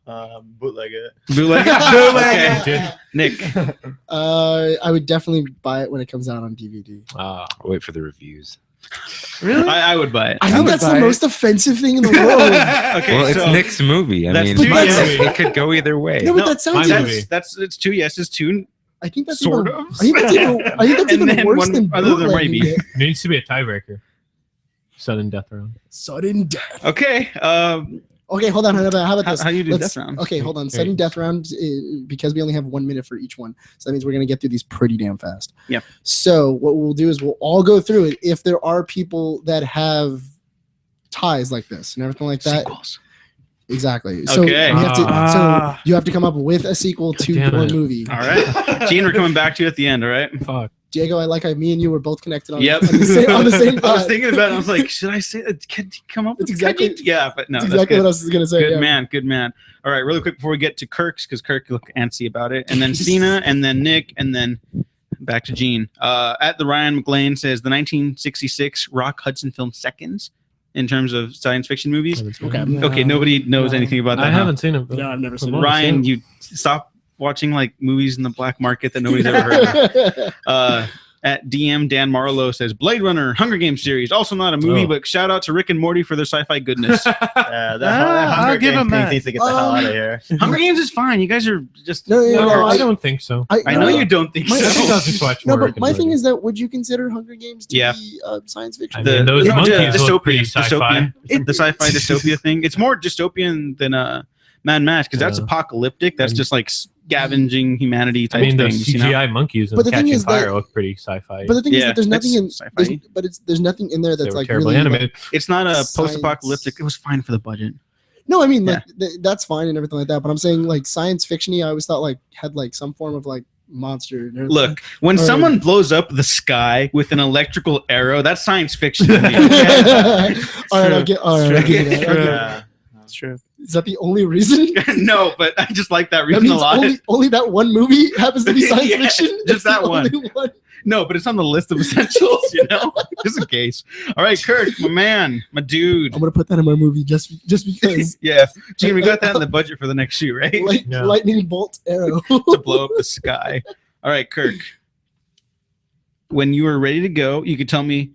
Bootleg it. Bootleg. Bootleg. Okay. Nick. I would definitely buy it when it comes out on DVD. Ah, I'll wait for the reviews. Really? I would buy it. I I think would that's buy the it. most offensive thing in the world. Okay, Well, it's so Nick's movie. I that's mean, two yeses. it could go either way. No, but No, that sounds. my Like, movie. it's two yeses, two I think that's sort even, of. I think that's And even then worse one than other than bootlegging maybe. it. there needs to be a tiebreaker. Sudden death round. Sudden death. Okay. Okay, hold on. How about How this? do you do Let's- death round? Okay, hold on. Sudden death round, because we only have 1 minute for each one. So that means we're going to get through these pretty damn fast. Yep. So what we'll do is we'll all go through it. If there are people that have ties like this and everything like that. Sequels. Exactly. So, Okay. we have to, Ah. so you have to come up with a sequel to damn your it. movie. All right. Gene, we're coming back to you at the end, all right? Fuck. Diego, I like how me and you were both connected on, Yep. on the same I was thought. thinking about it. I was like, should I say it? Could he come up It's with could he- exactly- Yeah, but no, That's that's exactly good. what I was gonna say. Good yeah. man, good man. All right, really quick before we get to Kirk's, because Kirk looked antsy about it, and then Cena, and then Nick, and then back to Gene. At the Ryan McLean says the 1966 Rock Hudson film Seconds in terms of science fiction movies. Okay. Okay, nobody knows anything about that. I huh? haven't seen it. No, I've never seen Well, it. Ryan, you stop watching like movies in the black market that nobody's ever heard of. At DM Dan Marlowe says Blade Runner Hunger Games series, also not a movie, Oh. but shout out to Rick and Morty for their sci-fi goodness. that I'll Hunger give Games him thing that. needs to get the hell out of here. Hunger Games is fine. You guys are just. No, No, no, I don't think so. I know you don't think My- I think so. I'll just watch No, more but Rick my and thing Morty. is that would you consider Hunger Games to Yeah. be science fiction? I mean, those no, monkeys look pretty dystopian, sci-fi. the sci-fi dystopia thing. It's more dystopian than Mad Max because that's Yeah. apocalyptic. That's And- just like scavenging humanity I type mean, the things. CGI You know? monkeys and But the thing Catching is that- Fire look pretty sci-fi. But the thing is Yeah, that there's nothing in it's sci-fi. there's nothing in there they that's were like terribly really animated. It's not a Science. post-apocalyptic. It was fine for the budget. No, I mean like that's fine and everything like that. But I'm saying like science fictiony. I always thought like had like some form of like monster. Look, when Or- someone blows up the sky with an electrical arrow, that's science fiction. to me. all right, I'll get. All right, I'll give you that. True. Okay. Yeah. That's true. Is that the only reason? No, but I just like that That reason a means lot. only that one movie happens to be science Yeah, fiction. just That's the that one. only one. No, but it's on the list of essentials, you know, just in case. All right, Kurt, my man, my dude. I'm gonna put that in my movie just because. Yeah, Gene, we got that in the budget for the next shoot, right? Yeah. Lightning bolt arrow. To blow up the sky. All right, Kirk. When you are ready to go, you could tell me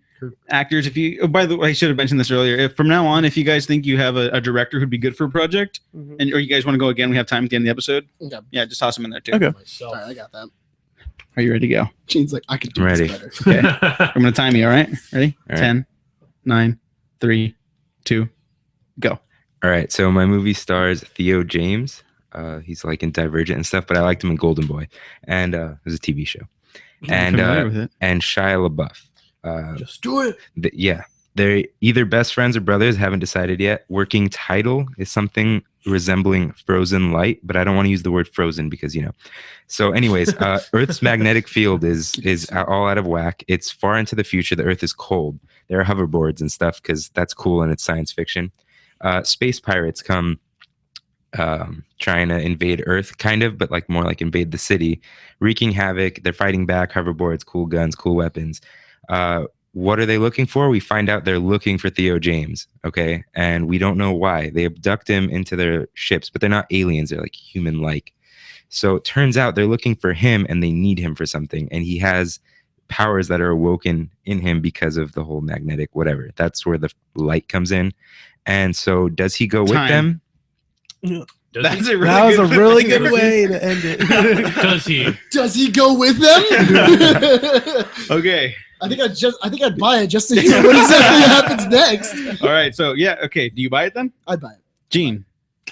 actors. If you, oh, by the way, I should have mentioned this earlier. If from now on, if you guys think you have a director who'd be good for a project, Mhm. and or you guys want to go again, we have time at the end of the episode. Okay. Yeah, just toss them in there too. Okay. All right, I got that. Are you ready to go? Gene's like, I could do I'm this ready. better. Okay. I'm gonna time you. All right. Ready? All right. 10, 9, 3, 2, go. All right, so my movie stars Theo James. He's like in Divergent and stuff, but I liked him in Golden Boy, and it was a TV show. And Familiar with it. and Shia LaBeouf. Just do it. Yeah, they're either best friends or brothers. Haven't decided yet. Working title is something resembling Frozen Light, but I don't want to use the word frozen because So, anyways, Earth's magnetic field is all out of whack. It's far into the future. The Earth is cold. There are hoverboards and stuff because that's cool and it's science fiction. Space pirates come trying to invade Earth, kind of, but like more like invade the city, wreaking havoc. They're fighting back. Hoverboards, cool guns, cool weapons. What are they looking for? We find out they're looking for Theo James, okay? And we don't know why. They abduct him into their ships, but they're not aliens. They're like human-like. So it turns out they're looking for him and they need him for something. And he has powers that are awoken in him because of the whole magnetic whatever. That's where the light comes in. And so does he go with Time. them? That's a really That was good a really thing. good way to end it. Does he? Does he go with them? Okay. I think I'd buy it just to hear what exactly happens next. All right. So yeah. Okay. Do you buy it then? I'd buy it. Gene,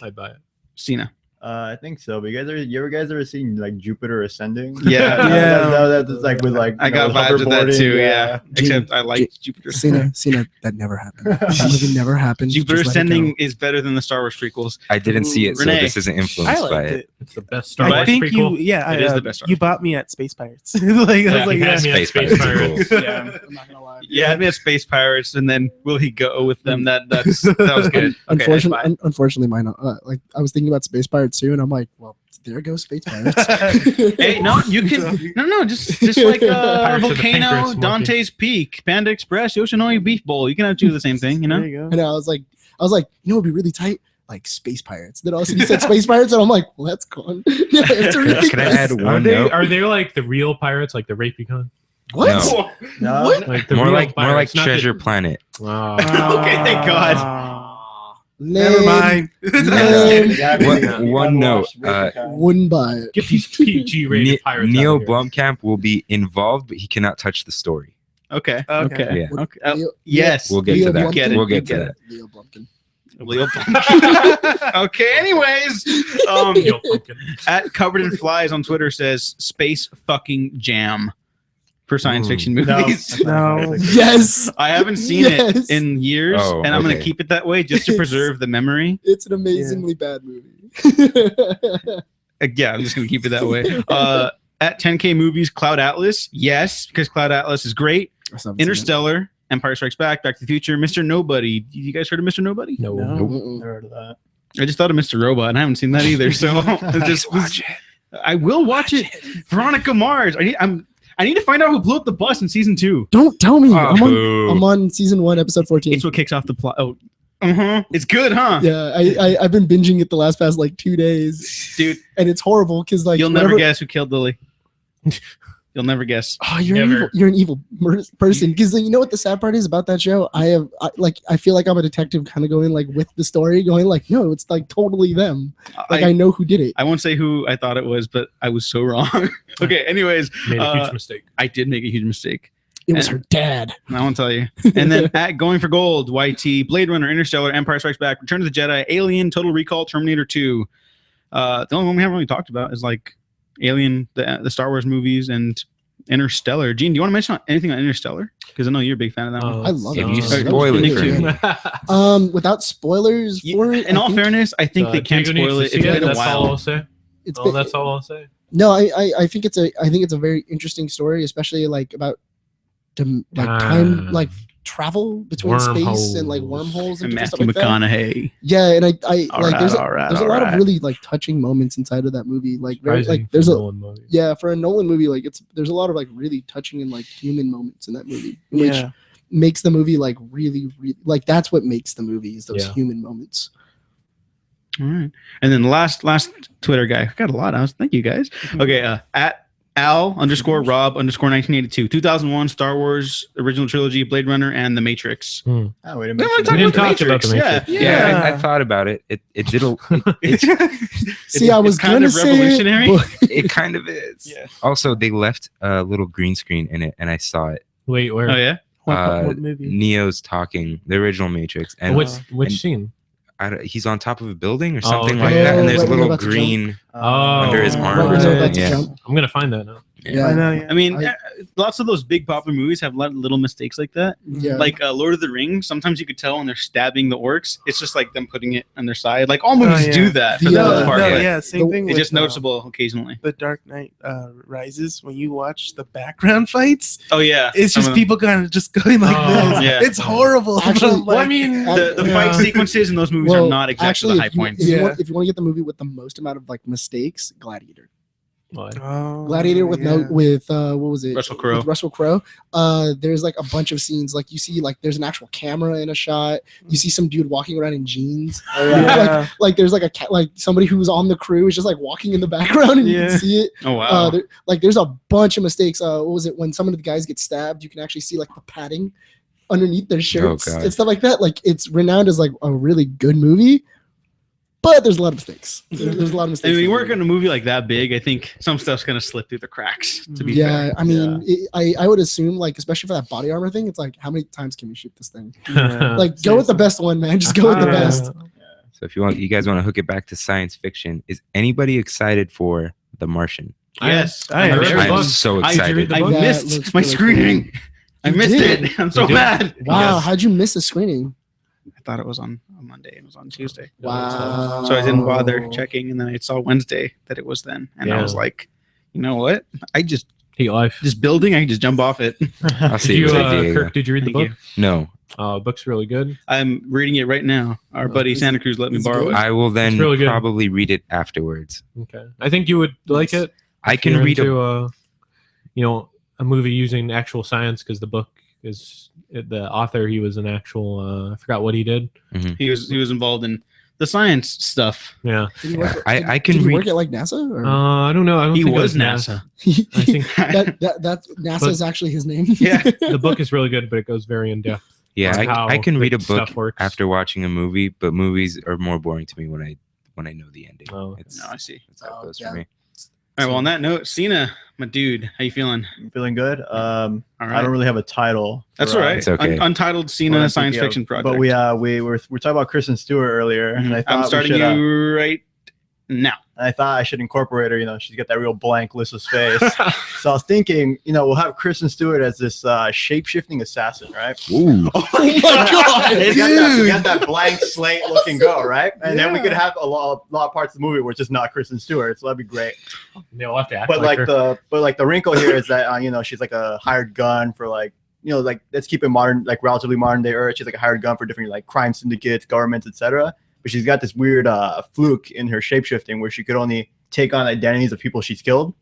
I'd buy it. Cena. I think so. But you guys ever seen like Jupiter Ascending? Yeah. Yeah. That's like with like I you got know, vibes with that hoverboarding, too. Yeah. Gene- Except I like Jupiter. Cena, that never happened. That movie never happened. Jupiter Just let it Ascending go. is better than the Star Wars prequels. I didn't see it, so Renee. this isn't influenced I by liked it. it. It's the best Star I Wars think prequel. It is the best Star You Wars bought me at Space Pirates. Like, I was Yeah, like, he yeah. had me at Space Space Pirates Pirates. are cool. Yeah. I'm not gonna lie. Yeah, me at Space Pirates, and then will he go with them? That was good. Okay, that's fine. Unfortunately, mine. Like I was thinking about Space Pirates too, and I'm like, well, there goes Space Pirates. Hey, no, you can no, just like Pirates of the Volcano, Pancreas Monkey. Dante's Peak, Panda Express, Yoshinoya Beef Bowl. You can have do the same thing, you know. There you go. And I was like, you know, it'd be really tight, like Space Pirates. Then also he said Space Pirates, and I'm like, well, that's gone. Yeah, I have to rethink Can I this. add Are one they note? are they like the real pirates, like the Rapicon? What? No. No. What? Like the More real like pirates, not the- Treasure Planet. Oh. Okay, thank God. Never Lame. mind. Lame. One note, Wouldn't buy it. Get these PG rated pirates. Neil out of here. Blomkamp will be involved, but he cannot touch the story. Okay. Okay. Okay. Yeah. Okay. Leo- Yes. We'll get Leo to that. Blumkin? Get it. We'll get You to get that. Leo Blumkin. Leo Okay. Anyways, Neil Blomkamp. at Covered in Flies on Twitter says space fucking jam for science Ooh. fiction No. movies. No. Yes, I haven't seen Yes. it in years, Oh, and I'm gonna okay. keep it that way just to It's- preserve the memory. it's an amazingly bad movie. Yeah, I'm just gonna keep it that way. at 10K Movies, Cloud Atlas. Yes, because Cloud Atlas is great. I still haven't seen it. Interstellar, Empire Strikes Back, Back to the Future, Mr. Nobody. You guys heard of Mr. Nobody? No. No. Mm-mm. Never heard of that. I just thought of Mr. Robot, and I haven't seen that either. So just Watch it. I will watch it. Veronica Mars. I need to find out who blew up the bus in season 2. Don't tell me. Oh, boo. I'm on season 1, episode 14. It's what kicks off the plot. Oh, it's good, huh? Yeah, I've been binging it the last past like 2 days, Dude, and it's horrible because like you'll never whenever- guess who killed Lily. You'll never guess. Oh, you're an evil person. Because you know what the sad part is about that show? I feel like I'm a detective, kind of going like with the story, going like, no, it's like totally them. Like I know who did it. I won't say who I thought it was, but I was so wrong. Okay, anyways, Made a huge uh, mistake. I did make a huge mistake. It was her dad. I won't tell you. And then at Going for Gold, YT, Blade Runner, Interstellar, Empire Strikes Back, Return of the Jedi, Alien, Total Recall, Terminator 2. The only one we haven't really talked about is like Alien, the Star Wars movies, and Interstellar. Gene, do you want to mention anything on Interstellar? Because I know you're a big fan of that one. I love If it. you That was spoil it really for good. me. Without spoilers for it. In I all think fairness, I think they can't Diego needs spoil to it. see It's it, been a that's all I'll while. say. it's Oh, been- that's all I'll say. No, I think it's a very interesting story, especially like about time, like travel between space and like wormholes and And different stuff Matthew like that. McConaughey. Yeah, and I All like right, there's all right, a all lot right. of really like touching moments inside of that movie. Like very Surprising like there's for a Nolan movie. yeah for a Nolan movie like there's a lot of like really touching and like human moments in that movie, which Yeah. makes the movie like really like that's what makes the movie is those Yeah. human moments. All right. And then last Twitter guy. I got a lot. Thank you guys. Okay. At Al_Rob_1982. 2001 Star Wars original trilogy, Blade Runner, and The Matrix. Oh, wait a We minute. haven't talked We about didn't The talk about The Matrix. Matrix. Yeah, I Yeah. thought about it. It did a, See, I was it's kind gonna of say revolutionary. it, but it kind of is. Yeah. Also, they left a little green screen in it, and I saw it. Wait, where? Oh yeah. What movie? Neo's talking, the original Matrix, and which and- scene? he's on top of a building or Oh, something okay. like that, and there's Right a when they're little about to green. Oh, under his right arm. when they're about to Yeah. jump. I'm gonna find that now. Yeah. I know. Yeah. I mean, I- lots of those big popular movies have little mistakes like that. Yeah. Like Lord of the Rings, sometimes you could tell when they're stabbing the orcs. It's just like them putting it on their side. Like all movies yeah. do that for The, the no, most part. no, but yeah, same the- thing. It's with, just noticeable occasionally. The Dark Knight Rises. When you watch the background fights, Oh yeah, it's Some just of them. people kind of just going like Oh, this. yeah. It's horrible. but Actually, I'm Well, I like, mean, The yeah. fight sequences in those movies are not exactly the high if you, points. If you, Yeah. want, if you want to get the movie with the most amount of like mistakes, Gladiator. What? oh, Gladiator with yeah. what was it? Russell Crowe. With Russell Crowe. There's like a bunch of scenes like you see like there's an actual camera in a shot. You see some dude walking around in jeans. Yeah. Like there's like like somebody who's on the crew is just like walking in the background and you Yeah. can see it. Oh wow. There's a bunch of mistakes. What was it when some of the guys get stabbed? You can actually see like the padding underneath their shirts God. and stuff like that. Like it's renowned as like a really good movie, but there's a lot of mistakes. There's a lot of I mistakes. mean, when in you that work movie. on a movie like that big, I think some stuff's gonna slip through the cracks. To be Yeah, fair. I mean, I would assume like especially for that body armor thing, it's like how many times can we shoot this thing? Yeah. Like go with the best one, man. Just go with the Yeah. best. So if you guys want to hook it back to science fiction, is anybody excited for The Martian? Yes, I am. I'm Very I am book. so Did you read excited. the I book? That missed looks my really screening. I You missed did? it. I'm so You did? mad. Wow, Yes. how'd you miss the screening? I thought it was on Monday. It was on Tuesday. Wow. So I didn't bother checking, and then I saw Wednesday that it was then, and I Yeah. was like, you know what? I just Heat Life. building. I can just jump off it. I'll Did see you, what I did. Kirk? Did you read the Thank book? No, Book's really good. I'm reading it right now. Our Oh, buddy is Santa Cruz let me is it borrow good? it. I will then really good. probably read it afterwards. Okay, I think you would like Nice. it. I if can you're read into a movie using actual science because the book is the author. He was an actual. I forgot what he did. He was involved in the science stuff. Yeah, Did he work, I can did he read- work at like NASA? Or? I don't know. I don't He think it was NASA. I think that's NASA But- is actually his name. Yeah. the book is really good, but it goes very in depth. Yeah, on how I can read a the book stuff works. after watching a movie, but movies are more boring to me when I know the ending. Oh. It's, No, I see. that's how it Oh, goes yeah. for me. All right. Well, on that note, Cena, my dude, how you feeling? I'm feeling good. All right. I don't really have a title. That's for, all right. It's okay. Untitled what Cena I'm science thinking of. fiction project. But we're talking about Kristen Stewart earlier, and I thought I'm starting we should, you right Now. And I thought I should incorporate her. You know, she's got that real blank, listless face. So I was thinking, you know, we'll have Kristen Stewart as this shape-shifting assassin, right? Ooh. Oh my god, He's got that blank slate looking girl, right? And then we could have a lot of parts of the movie where it's just not Kristen Stewart. So that'd be great. They'll have to act But like her. the wrinkle here is that you know, she's like a hired gun for like, you know, like let's keep it modern, like relatively modern day Earth. She's like a hired gun for different like crime syndicates, governments, etc. But she's got this weird fluke in her shapeshifting where she could only take on identities of people she's killed.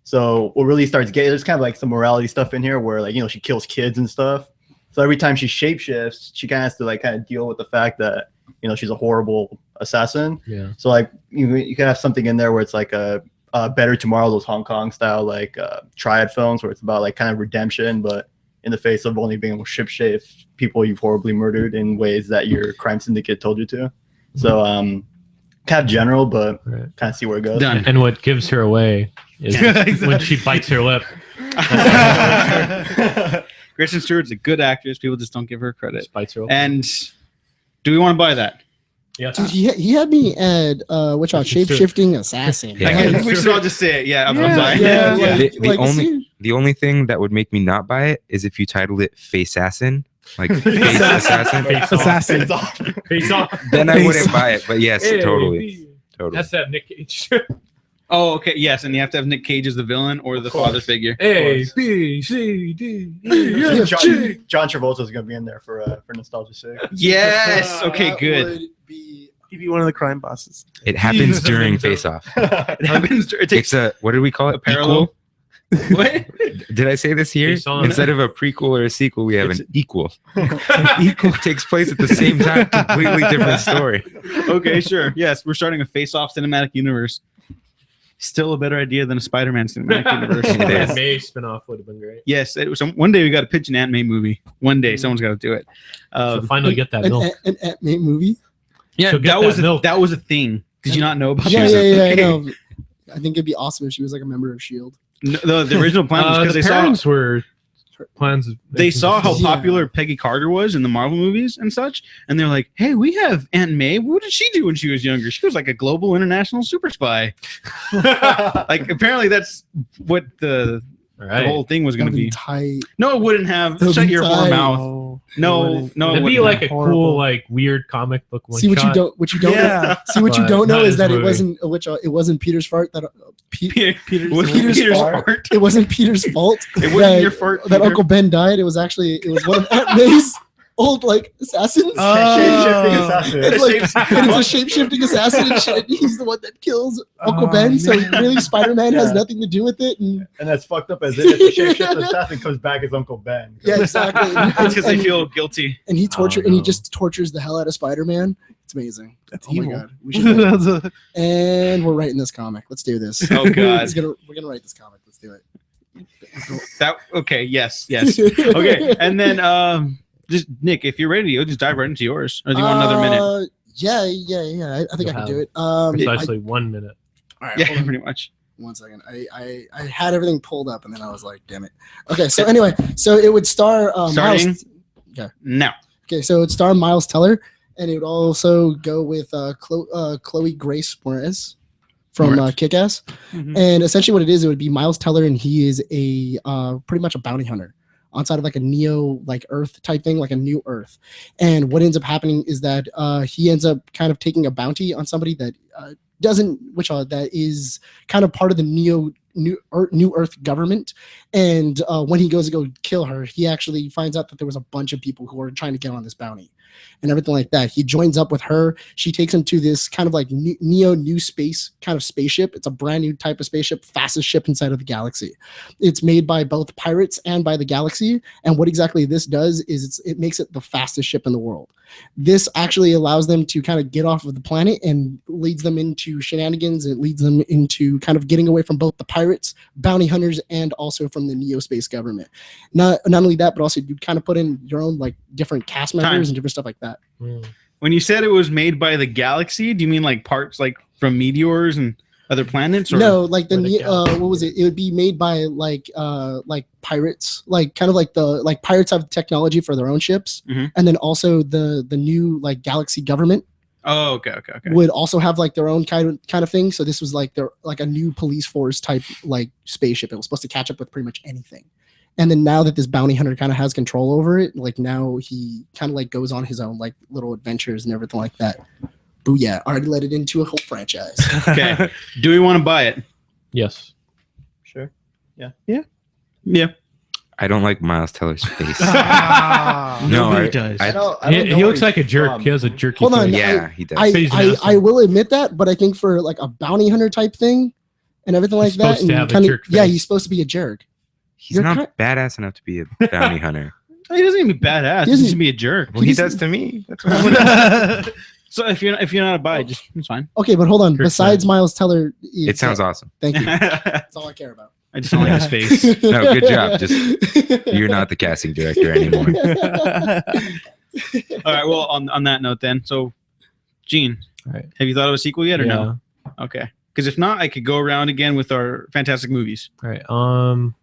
So what really starts getting, there's kind of like some morality stuff in here where like, you know, she kills kids and stuff. So every time she shapeshifts, she kind of has to like kind of deal with the fact that, you know, she's a horrible assassin. Yeah. So like you can have something in there where it's like a Better Tomorrow, those Hong Kong style like triad films where it's about like kind of redemption, but in the face of only being able to shapeshift people you've horribly murdered in ways that your crime syndicate told you to. So kind of general, but Right. kind of see where it goes. Done. And what gives her away is when she bites her lip. Kristen Stewart's a good actress. People just don't give her credit. Just bites her open. And do we want to buy that? Yes. dude, he had me at which one? Kristen Stewart. Shape-shifting assassin. Yeah. I Like, guess we should all just say it. Yeah, I'm Yeah, buying yeah, it. yeah. The only thing that would make me not buy it is if you titled it Face-assassin, like Face Assassin. Face off. Assassin. It's off. Face off. Then I Face wouldn't off. buy it. But yes, Hey, totally. That's that Nick Cage. Oh, okay. Yes, and you have to have Nick Cage as the villain or the course. father figure. A B C D Yeah, John Travolta's gonna be in there for nostalgia's sake. Yes. Okay, that good. would be- He'd be one of the crime bosses. It happens Jesus, during I'm so- Face Off. It happens. It takes It's a what did we call it? a parallel. Equal? What? Did I say this here? Face on. Instead of a prequel or a sequel, we have It's- an equal. Equal takes place at the same time. Completely different story. Okay, sure. Yes, we're starting a face-off cinematic universe. Still a better idea than a Spider-Man cinematic universe. It is. Aunt May spinoff would have been great. Yes, it was, one day we got to pitch an Aunt May movie. One day someone's got to do it. So finally get that milk. an Aunt May movie. Yeah, So get that that was milk. that was a thing. Did you not know about Yeah, that? yeah, I Okay. know. I think it'd be awesome if she was like a member of Shield. No, the original plan was because The they saw parents were plans. they saw how Yeah. popular Peggy Carter was in the Marvel movies and such, and they're like, "Hey, we have Aunt May. What did she do when she was younger? She was like a global international super spy." Like apparently that's what the All right. whole thing was going to That'd be. tight. No, it wouldn't have. That'd Shut be your whore tight. mouth. Oh, No, wouldn't. no, it It'd be wouldn't like have. a Horrible. cool, like weird comic book one See what shot. you don't. What you don't. Yeah. See what you But don't know not is his that it movie. wasn't it wasn't Peter's fart that Peter's Peter's fart. it wasn't Peter's fault It wasn't that, your fart. that Peter. Uncle Ben died. It was one of Aunt May's old like assassins. Shape-shifting assassin. And, like, Shapes- and it's a shape-shifting assassin and shit. He's the one that kills Uncle Oh, Ben. So yeah. really, Spider-Man has Yeah. nothing to do with it. And And that's fucked up as it is. The shape-shifting assassin comes back as Uncle Ben. yeah, exactly. It's because they feel guilty. And he Oh, he no. just tortures the hell out of Spider-Man. It's amazing. That's Oh my evil. god. We should write- That's a- and we're writing this comic. Let's do this. Oh God. We're gonna write this comic. Let's do it. That okay? Yes, yes. Okay, and then just Nick, if you're ready, you'll just dive right into yours, or do you want another minute? Yeah. I think I can do it. Precisely 1 minute. All right, Yeah, hold on pretty much. 1 second. I had everything pulled up, and then I was like, damn it. Okay, so anyway, so it would star Starting Miles. now. Okay, so it would star Miles Teller, and it would also go with Chloe Grace Moretz from Moretz. Kick-Ass. Mhm. And essentially, what it is, it would be Miles Teller, and he is a pretty much a bounty hunter on side of like a Neo like Earth type thing, like a new Earth. And what ends up happening is that he ends up kind of taking a bounty on somebody that that is kind of part of the New Earth government. And when he goes to go kill her, he actually finds out that there was a bunch of people who are trying to get on this bounty and everything like that. He joins up with her. She takes him to this kind of like new space kind of spaceship. It's a brand new type of spaceship, fastest ship inside of the galaxy. It's made by both pirates and by the galaxy. And what exactly this does is it makes it the fastest ship in the world. This actually allows them to kind of get off of the planet and leads them into shenanigans. It leads them into kind of getting away from both the pirates, bounty hunters, and also from the Neo space government. Not only that, but also you kind of put in your own like different cast members Time. and different stuff like that. When you said it was made by the galaxy, do you mean like parts like from meteors and other planets? Or? No, like Or the what was it? It would be made by like pirates, like kind of like pirates have technology for their own ships, Mhm. and then also the new like galaxy government Oh, okay. would also have like their own kind of thing. So this was like their like a new police force type like spaceship. It was supposed to catch up with pretty much anything. And then now that this bounty hunter kind of has control over it, like now he kind of like goes on his own like little adventures and everything like that. Booyah! Already led it into a whole franchise. Okay. Do we want to buy it? Yes. Sure. Yeah. I don't like Miles Teller's face. Ah. No, Nobody I- does. I- don't He know looks where he's like a jerk. from. He has a jerky Hold on, face. Yeah, he does. He's an I asshole. will admit that, but I think for like a bounty hunter type thing and everything like He's that, supposed to and have a kinda- jerk yeah, face. he's supposed to be a jerk. He's You're not badass enough to be a bounty hunter. He doesn't even be badass. He He just doesn't- be a jerk. Well, he just- does to me. That's what So if you're not a buy, just it's fine. Okay, but hold on. Kirk's Besides fine. Miles Teller, it sounds awesome. Thank you. I That's all I care about. just don't like his face. No, good job. You're not the casting director anymore. All right. Well, on that note, then. So, Gene, All right. have you thought of a sequel yet or Yeah. no? Okay. Because if not, I could go around again with our fantastic movies. All right. I'm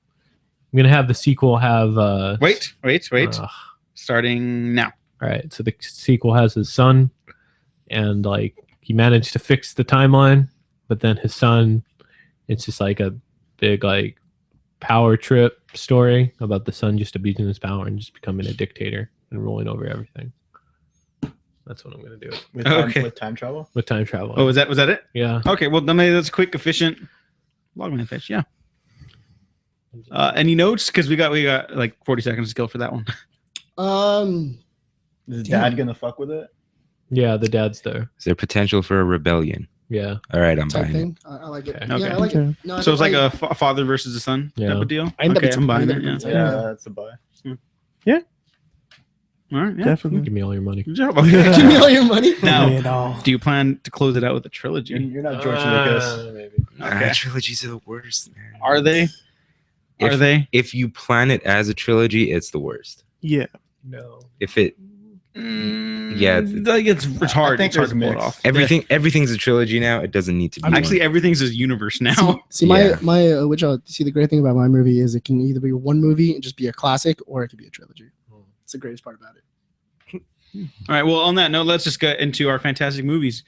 gonna have the sequel have. Wait. Ugh. Starting now. All right. So the sequel has his son, and like he managed to fix the timeline, but then his son, it's just like a big like power trip story about the son just abusing his power and just becoming a dictator and ruling over everything. That's what I'm gonna do With Okay. with time travel. with time travel. Oh, was that it? yeah. Okay. Well, then maybe that's quick, efficient. Logman fish. Yeah. Any notes? Because we got like 40 seconds to kill for that one. Is his Damn. dad gonna fuck with it? Yeah, the dad's there. Is there potential for a rebellion? Yeah. All right, I'm type buying it. thing. I like it. Okay. Yeah, Okay. I like it. No, I So it's think like a father versus a son Yeah. type of deal. I end up Okay, it's- I'm buying I it. end up Yeah. it's- Yeah, that's a buy. All right. Yeah. Definitely. Give me all your money. Good job. Give me Okay. all your money. Now, Give me it all. do you plan to close it out with a trilogy? You're not George Lucas. Maybe. Okay. Trilogies are the worst, man. Are they? Are If- they? If you plan it as a trilogy, it's the worst. Yeah. No. If it Yeah, like it's hard. think It's hard there's to pull it mix. off. everything's a trilogy now, it doesn't need to be. Yeah. Actually, one. everything's a universe now. See, Yeah. my which see the great thing about my movie is it can either be one movie and just be a classic, or it could be a trilogy. It's the greatest part about it. All right. Well, on that note, let's just get into our fantastic movies.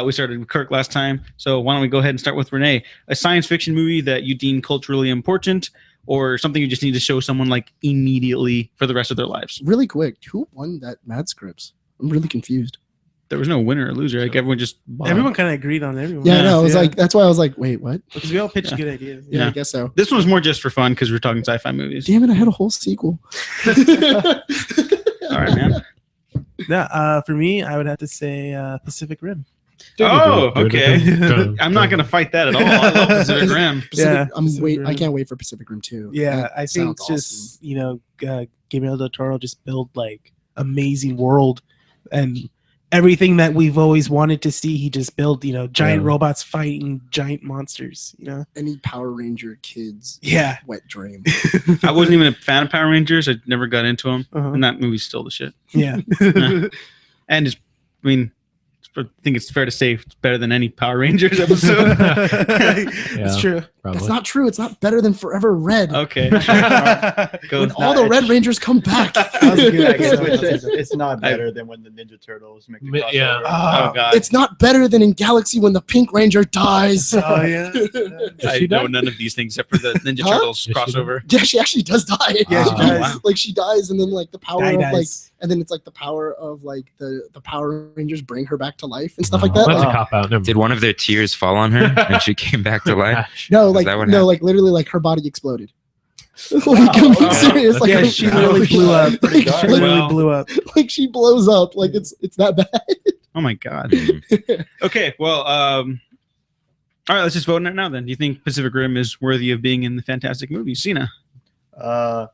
We started with Kirk last time, so why don't we go ahead and start with Renee? A science fiction movie that you deem culturally important, or something you just need to show someone like immediately for the rest of their lives. Really quick, who won that Mad Scripts? I'm really confused. There was no winner or loser. Like everyone just bought. Everyone kind of agreed on everyone. Yeah, I know. I was Yeah. like, that's why I was like, wait, what? because we all pitched Yeah. good ideas. Yeah, Yeah. I guess so. This one was more just for fun because we're talking sci-fi movies. Damn it, I had a whole sequel. All right, man. Yeah, for me, I would have to say Pacific Rim. Oh, okay. I'm not gonna fight that at all. I love Pacific Rim. Pacific, Yeah, Pacific I Rim. can't wait for Pacific Rim 2. Yeah, That I think sounds just Guillermo del Toro just built like amazing world and everything that we've always wanted to see. He just built, giant Yeah. robots fighting giant monsters. Any Power Ranger kids Yeah. wet dream. I wasn't even a fan of Power Rangers. I never got into them, Uh-huh. and that movie's still the shit. Yeah. And it's, I mean, I think it's fair to say it's better than any Power Rangers episode. It's true. Probably. That's not true. It's not better than Forever Red. Okay. Go When with all that. the Red Rangers come back. That was a good Yeah, I guess episode. it's not better than when the Ninja Turtles make the Mi- yeah. crossover. Oh god. It's not better than in Galaxy when the Pink Ranger dies. Oh yeah. I she know die? none of these things except for the Ninja Huh? Turtles Yes, she did. crossover. Yeah, she actually does die. Yeah, she Oh, does. wow. Like she dies, and then like the power Die of like, dies. and then it's like the power of like the Power Rangers bring her back to life and stuff No, like that. That's Like, a cop out. Never Did one of their tears fall on her and she came back to life? Gosh. no, Is like that what no, happened? like literally, like her body exploded. like Wow. I'm serious. Like, Yeah, her- she literally blew up. Pretty She dark. literally Well- blew up. like she blows up. Like it's that bad. Oh my god. Mm. Okay, well, all right, let's just vote on it now then. Do you think Pacific Rim is worthy of being in the fantastic movie? Cena. Yeah.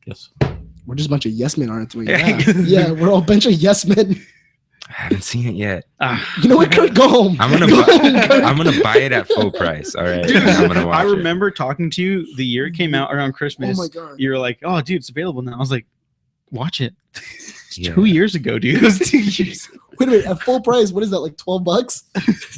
Yes. We're just a bunch of yes men, aren't we? Yeah. Yeah, yeah, we're all a bunch of yes men. I haven't seen it yet. Ah. You know what, Kurt? Go home. I'm gonna Go home, buy, Kurt. I'm gonna buy it at full price. All right, Dude, I'm gonna watch I it. remember talking to you the year it came out around Oh Christmas. my god. You were like, "Oh, dude, it's available now." I was like, "Watch it." It's Yeah. 2 years ago, dude. It was 2 years. Wait a minute, at full price, what is that, like $12?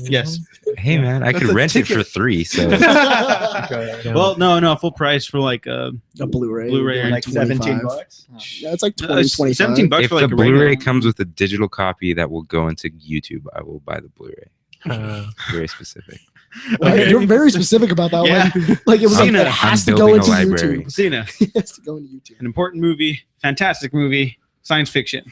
Yes. Hey man, I That's could a rent it for ticket. 3. So Okay. Yeah. Well, no, full price for like A Blu-ray. Blu-ray would be Like 17 $25. bucks. Yeah, it's like 20, 25. 17 bucks if for like the a regular. Blu-ray comes with a digital copy that will go into YouTube, I will buy the Blu-ray. Very specific. Well, Okay. You're very specific about that Yeah. one. Like it was like Cena. it has I'm to go building into a library. YouTube. Cena, It has to go into YouTube. an important movie, fantastic movie, science fiction.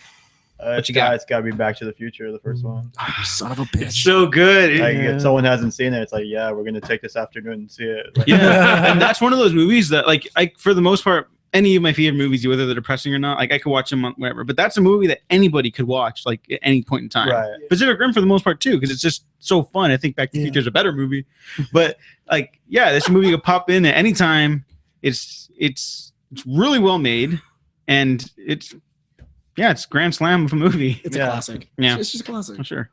What you got? It's got to be Back to the Future, the first one. Oh, you son of a It's bitch. so good. Like, Yeah. if someone hasn't seen it, it's like, yeah, we're gonna take this afternoon and see it. Like, Yeah, and that's one of those movies that, like, I for the most part, any of my favorite movies, whether they're depressing or not, like I could watch them on whatever. But that's a movie that anybody could watch, like at any point in time. right. Pacific Rim for the most part too, because it's just so fun. I think Back to the Yeah. Future is a better movie, but like, yeah, this movie you could pop in at any time. It's really well made, and it's grand slam of a movie. It's a Yeah. classic. Yeah. It's just a classic. I'm sure.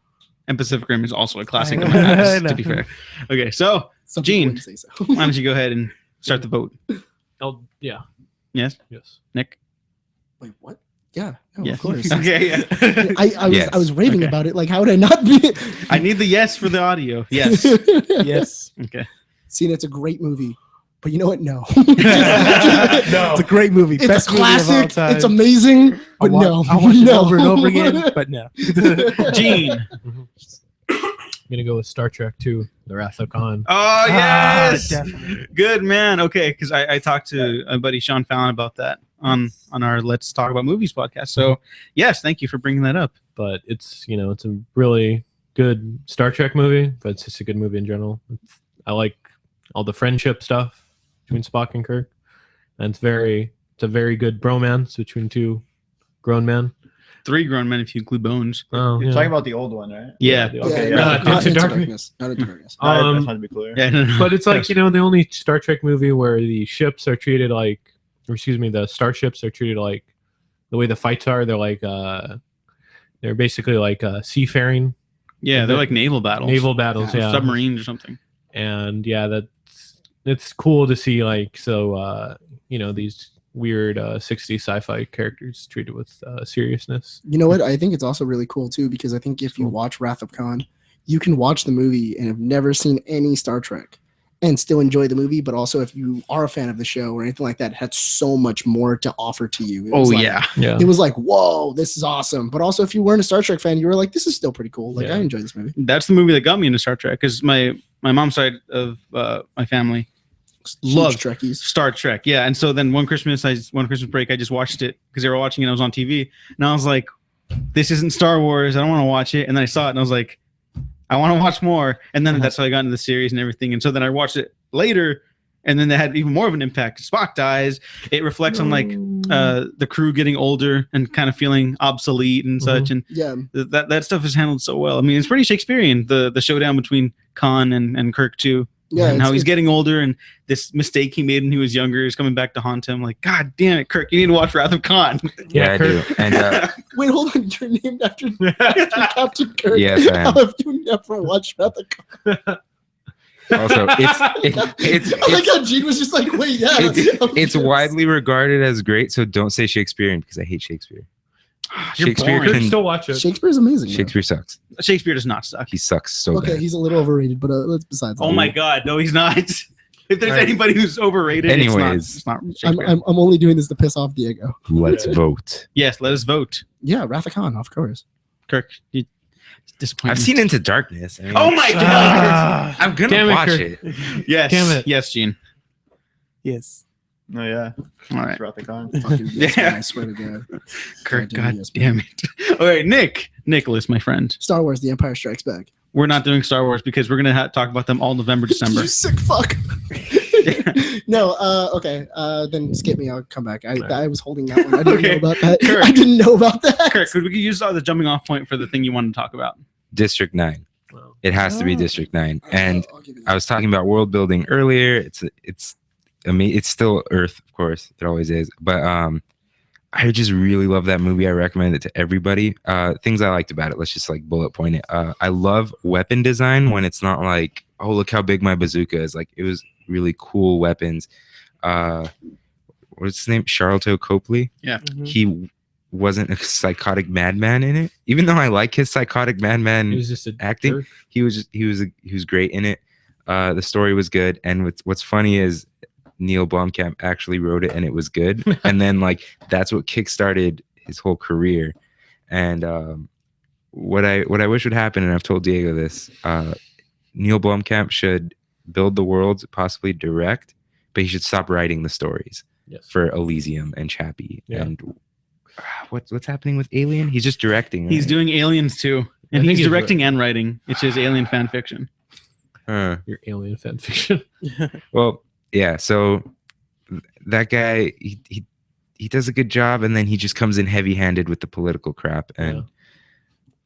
And Pacific Rim is also a classic. I in know. my eyes, I know. to be fair. Okay, so Some Gene. people wouldn't say so. why don't you go ahead and start the vote? Oh, yeah. Yes, Yes. Nick. Wait, what? Yeah, no, Yeah. of course. Okay, yeah. I was raving Okay. about it. Like, how would I not be? I need the yes for the audio. Yes. Yes. Okay. See, it's a great movie, but you know what? No. It's a great movie. It's Best a movie of all classic. time. It's amazing, but no. I'll watch it No. over and over again, but no. Gene. I'm gonna go with Star Trek 2, The Wrath of Khan. Oh yes. Definitely. Good man. Okay, because I talked to my buddy Sean Fallon about that on our Let's Talk About Movies podcast. So yes, thank you for bringing that up. But it's it's a really good Star Trek movie, but it's just a good movie in general. I like all the friendship stuff between Spock and Kirk, and it's a very good bromance between two grown men. 3 grown men if you include Bones. Oh, You're yeah. talking about the old one, right? Yeah. Yeah, Okay, Yeah, yeah. Not not Into into Darkness. darkness. Not into darkness. I Um, just wanted to be clear. Yeah. No. But it's like the only Star Trek movie where the ships are treated like, or excuse me, the starships are treated like the way the fights are. They're like they're basically like seafaring Yeah, they're like naval battles. naval battles, Yeah. yeah. Submarines or something. And yeah, it's cool to see like these weird 60s sci-fi characters treated with seriousness. You know what? I think it's also really cool too, because I think if you watch Wrath of Khan, you can watch the movie and have never seen any Star Trek and still enjoy the movie. But also, if you are a fan of the show or anything like that, it had so much more to offer to you. It was like- Yeah. It was like, whoa, this is awesome. But also, if you weren't a Star Trek fan, you were like, this is still pretty cool. Like, Yeah. I enjoy this movie. That's the movie that got me into Star Trek because my mom's side of my family Huge Loved Trekkies. Star Trek. Yeah, and so then one Christmas break, I just watched it because they were watching it. I was on TV, and I was like, "This isn't Star Wars. I don't want to watch it." And then I saw it, and I was like, "I want to watch more." And then that's how I got into the series and everything. And so then I watched it later, and then they had even more of an impact. Spock dies. It reflects on like the crew getting older and kind of feeling obsolete and such. And Yeah. that stuff is handled so well. I mean, it's pretty Shakespearean. The showdown between Khan and Kirk too. Yeah. And how it's- he's getting older and this mistake he made when he was younger is coming back to haunt him. Like, God damn it, Kirk, you need to watch Wrath of Khan. Yeah, I do. Kirk. And Wait, hold on. You're named after Captain Kirk. yes, I am. How have you never watched Wrath of Khan? Also, it's I like how Gene was just like, wait, yeah. it's widely regarded as great, so don't say Shakespearean because I hate Shakespeare. You're Shakespeare boring. Kirk can, still watch it. Shakespeare's amazing. though. Shakespeare sucks. Shakespeare does not suck. He sucks so Okay, bad. he's a little overrated, but that's besides. Oh that. my God, no, he's not. If there's Right. anybody who's overrated, Anyways. it's not I'm, Shakespeare. I'm only doing this to piss off Diego. Let's vote. Yes, let us vote. Yeah, Wrath of Khan, of course. Kirk, you disappointed. I've seen Into Darkness. I mean, Oh my God. Ah, I'm gonna Damn it, watch Kirk. it. Yes. Damn it. Yes, Gene. yes. No, yeah. All right. Wrath of Khan. Fucking yes, Yeah. man, I swear to God. Kirk, Goddamn God yes, damn it. All right, Nicholas, my friend. Star Wars: The Empire Strikes Back. We're not doing Star Wars because we're going to talk about them all November, December. You sick fuck. No, okay. Then skip me. I'll come back. I was holding that one. I didn't Okay. know about that. Kirk. I didn't know about that. Kirk, could we use the jumping off point for the thing you wanted to talk about? District 9. Wow. It has to be Oh. District 9. And I'll give you I that. was talking about world building earlier. It's still Earth, of course. It always is. But I just really love that movie. I recommend it to everybody. Things I liked about it. Let's just like bullet point it. I love weapon design when it's not like, oh, look how big my bazooka is. Like it was really cool weapons. What's his name? Charlton Copley. Yeah. Mhm. He wasn't a psychotic madman in it. Even though I like his psychotic madman He was just a acting, jerk. he was great in it. The story was good, and what's funny is Neil Blomkamp actually wrote it, and it was good. And then like that's what kickstarted his whole career. And what I wish would happen, and I've told Diego this, Neil Blomkamp should build the worlds, possibly direct, but he should stop writing the stories Yes. for Elysium and Chappie. Yeah. And what's happening with Alien? He's just directing. He's right? doing Aliens too, and think he's he's directing and writing. It's just alien fan fiction. Huh. Your alien fan fiction. Well, yeah. So that guy, he does a good job, and then he just comes in heavy-handed with the political crap, and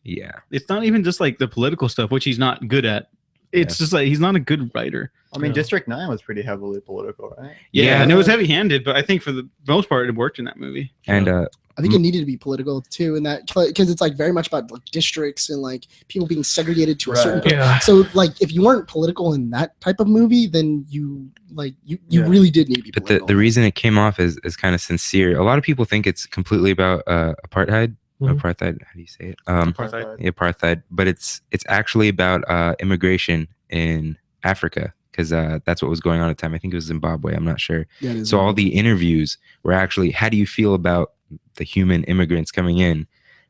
yeah. It's not even just like the political stuff, which he's not good at. It's just like he's not a good writer. I mean, Yeah. District 9 was pretty heavily political, right? Yeah, and it was heavy-handed, but I think for the most part, it worked in that movie. And I think it needed to be political too, in that because it's like very much about like districts and like people being segregated to a certain. Right. Yeah. So like if you weren't political in that type of movie, then you Yeah. really did need to be but political. the reason it came off as kind of sincere, a lot of people think it's completely about apartheid. Mhm. Apartheid, how do you say it? Apartheid, but it's actually about immigration in Africa, because that's what was going on at the time. I think it was Zimbabwe. I'm not sure. Yeah, it is So all the interviews were actually, how do you feel about the human immigrants coming in?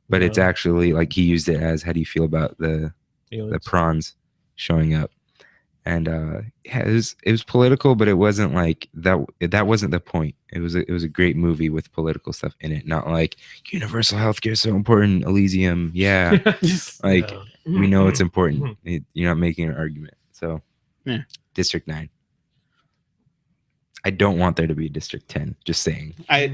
But it's Yeah. actually like he used it as, how do you feel about the Aliens. prawns showing up? And yeah, it was political, but it wasn't like that. That wasn't the point. It was a great movie with political stuff in it, not like universal healthcare is so important. Elysium, yeah, like Yeah. we know it's important. You're not making an argument. So Yeah. District 9. I don't want there to be a District 10. Just saying. I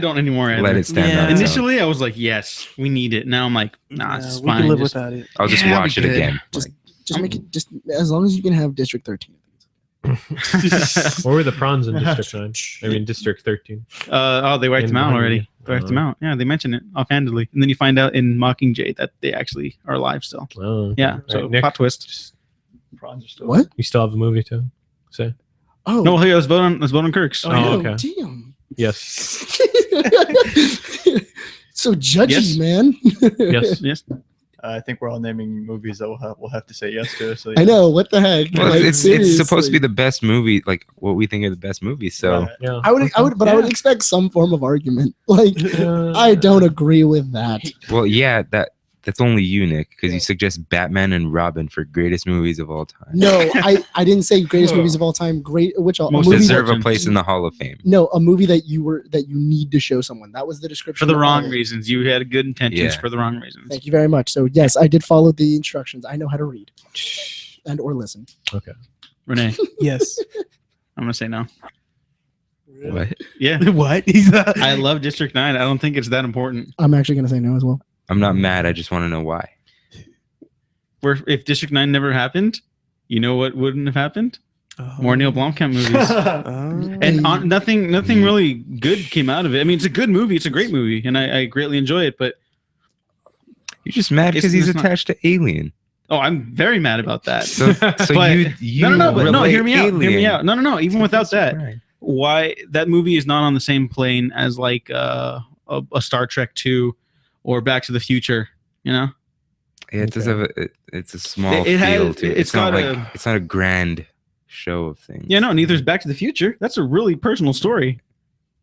don't anymore. Let either. it stand Yeah. on its own. Initially, I was like, yes, we need it. Now I'm like, nah, it's we fine. can live Just- without it. I'll just Yeah, watch it we could. again. Just- Like, just make it just as long as you can have District 13. What were the prawns in District 9? I mean, District 13. They wiped In them out Hungary. already. They wiped them out. Yeah, they mention it offhandedly, and then you find out in Mockingjay that they actually are alive still. Oh, Yeah, right. so Nick, plot twist. Prawns are still What? you still have a movie to say? Oh, No, here let's vote on Kirk's. Oh, okay. damn. Yes. So judgy, Yes. man. Yes. Yes. I think we're all naming movies that we'll have to say yes to. So I know, what the heck? well, Like, it's supposed to seriously. be the best movie, like what we think are the best movies. So Right. Yeah. I would expect some form of argument. Like, I don't agree with that. well, yeah, that's only you, Nick, because you suggest Batman and Robin for greatest movies of all time. No, I didn't say greatest movies of all time. Great, which a Most movie Deserve that, a place in the Hall of Fame. no, a movie that you need to show someone. That was the description. For the of wrong it. reasons. You had good intentions Yeah. for the wrong reasons. Thank you very much. So yes, I did follow the instructions. I know how to read and or listen. Renee, Yes. I'm gonna say no. What? Yeah. What? He's I love District 9. I don't think it's that important. I'm actually gonna say no as well. I'm not mad. I just want to know why. Where if District 9 never happened, you know what wouldn't have happened? More Neil Blomkamp movies. And nothing really good came out of it. I mean, it's a good movie. It's a great movie, and I greatly enjoy it. But You're just mad because he's it's not- attached to Alien. I'm very mad about that. So But- you no, relate hear me out. Hear me Alien. out. No. Even without that, Right. why that movie is not on the same plane as like a Star Trek 2 or Back to the Future? You know, Yeah, it does have it's a small It has- feel to it. it's not got like a- it's not a grand show of things. yeah. No, neither is Back to the Future. That's a really personal story.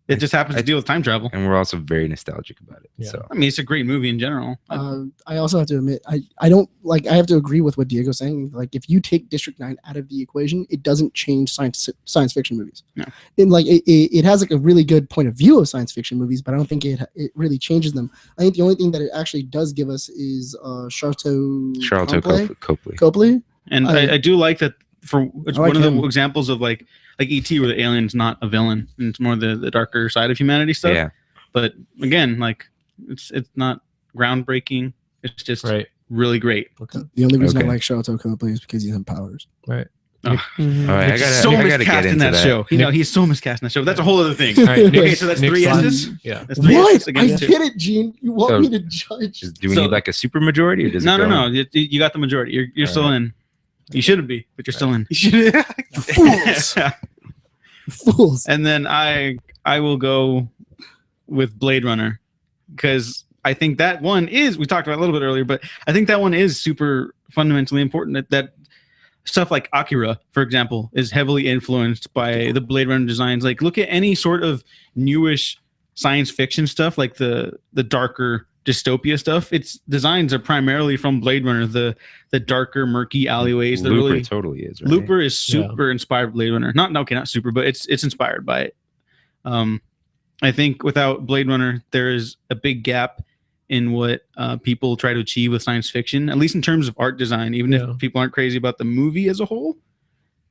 It just happens to deal with time travel. And we're also very nostalgic about it. Yeah. So I mean, it's a great movie in general. I also have to admit, I don't like. I have to agree with what Diego's saying. Like, if you take District 9 out of the equation, it doesn't change science fiction movies. No. And like, it has like a really good point of view of science fiction movies, but I don't think it really changes them. I think the only thing that it actually does give us is Charlton Copley. Copley. And I- I do like that. It's I like one of the him. examples of like ET, where the alien's not a villain and it's more the darker side of humanity stuff. Yeah. But again, like it's not groundbreaking. It's just Right. really great. The only reason Okay. I like Charlton Copley is because he has powers. Right. All right, I He's gotta, so I gotta miscast get in into that, that. show. You know, he's so miscast in that show. But that's a whole other thing. All right. Okay, Nick's- so that's Nick's 3 last- yeses. Yeah. That's 3 What? yeses I against 2. get it, Gene. You want So- me to judge? Do we So- need like a super majority or does No, it go? You got the majority. You're All still in. You shouldn't be, but you're still in. Fools. Fools. And then I will go with Blade Runner because I think that one is, we talked about it a little bit earlier, but I think that one is super fundamentally important. That stuff like Akira, for example, is heavily influenced by the Blade Runner designs. Like, look at any sort of newish science fiction stuff, like the darker dystopia stuff. Its designs are primarily from Blade Runner, the darker, murky alleyways. That Looper really, totally is. Right? Looper is super inspired by Blade Runner. Not super, but it's inspired by it. I think without Blade Runner, there is a big gap in what people try to achieve with science fiction, at least in terms of art design, even if people aren't crazy about the movie as a whole,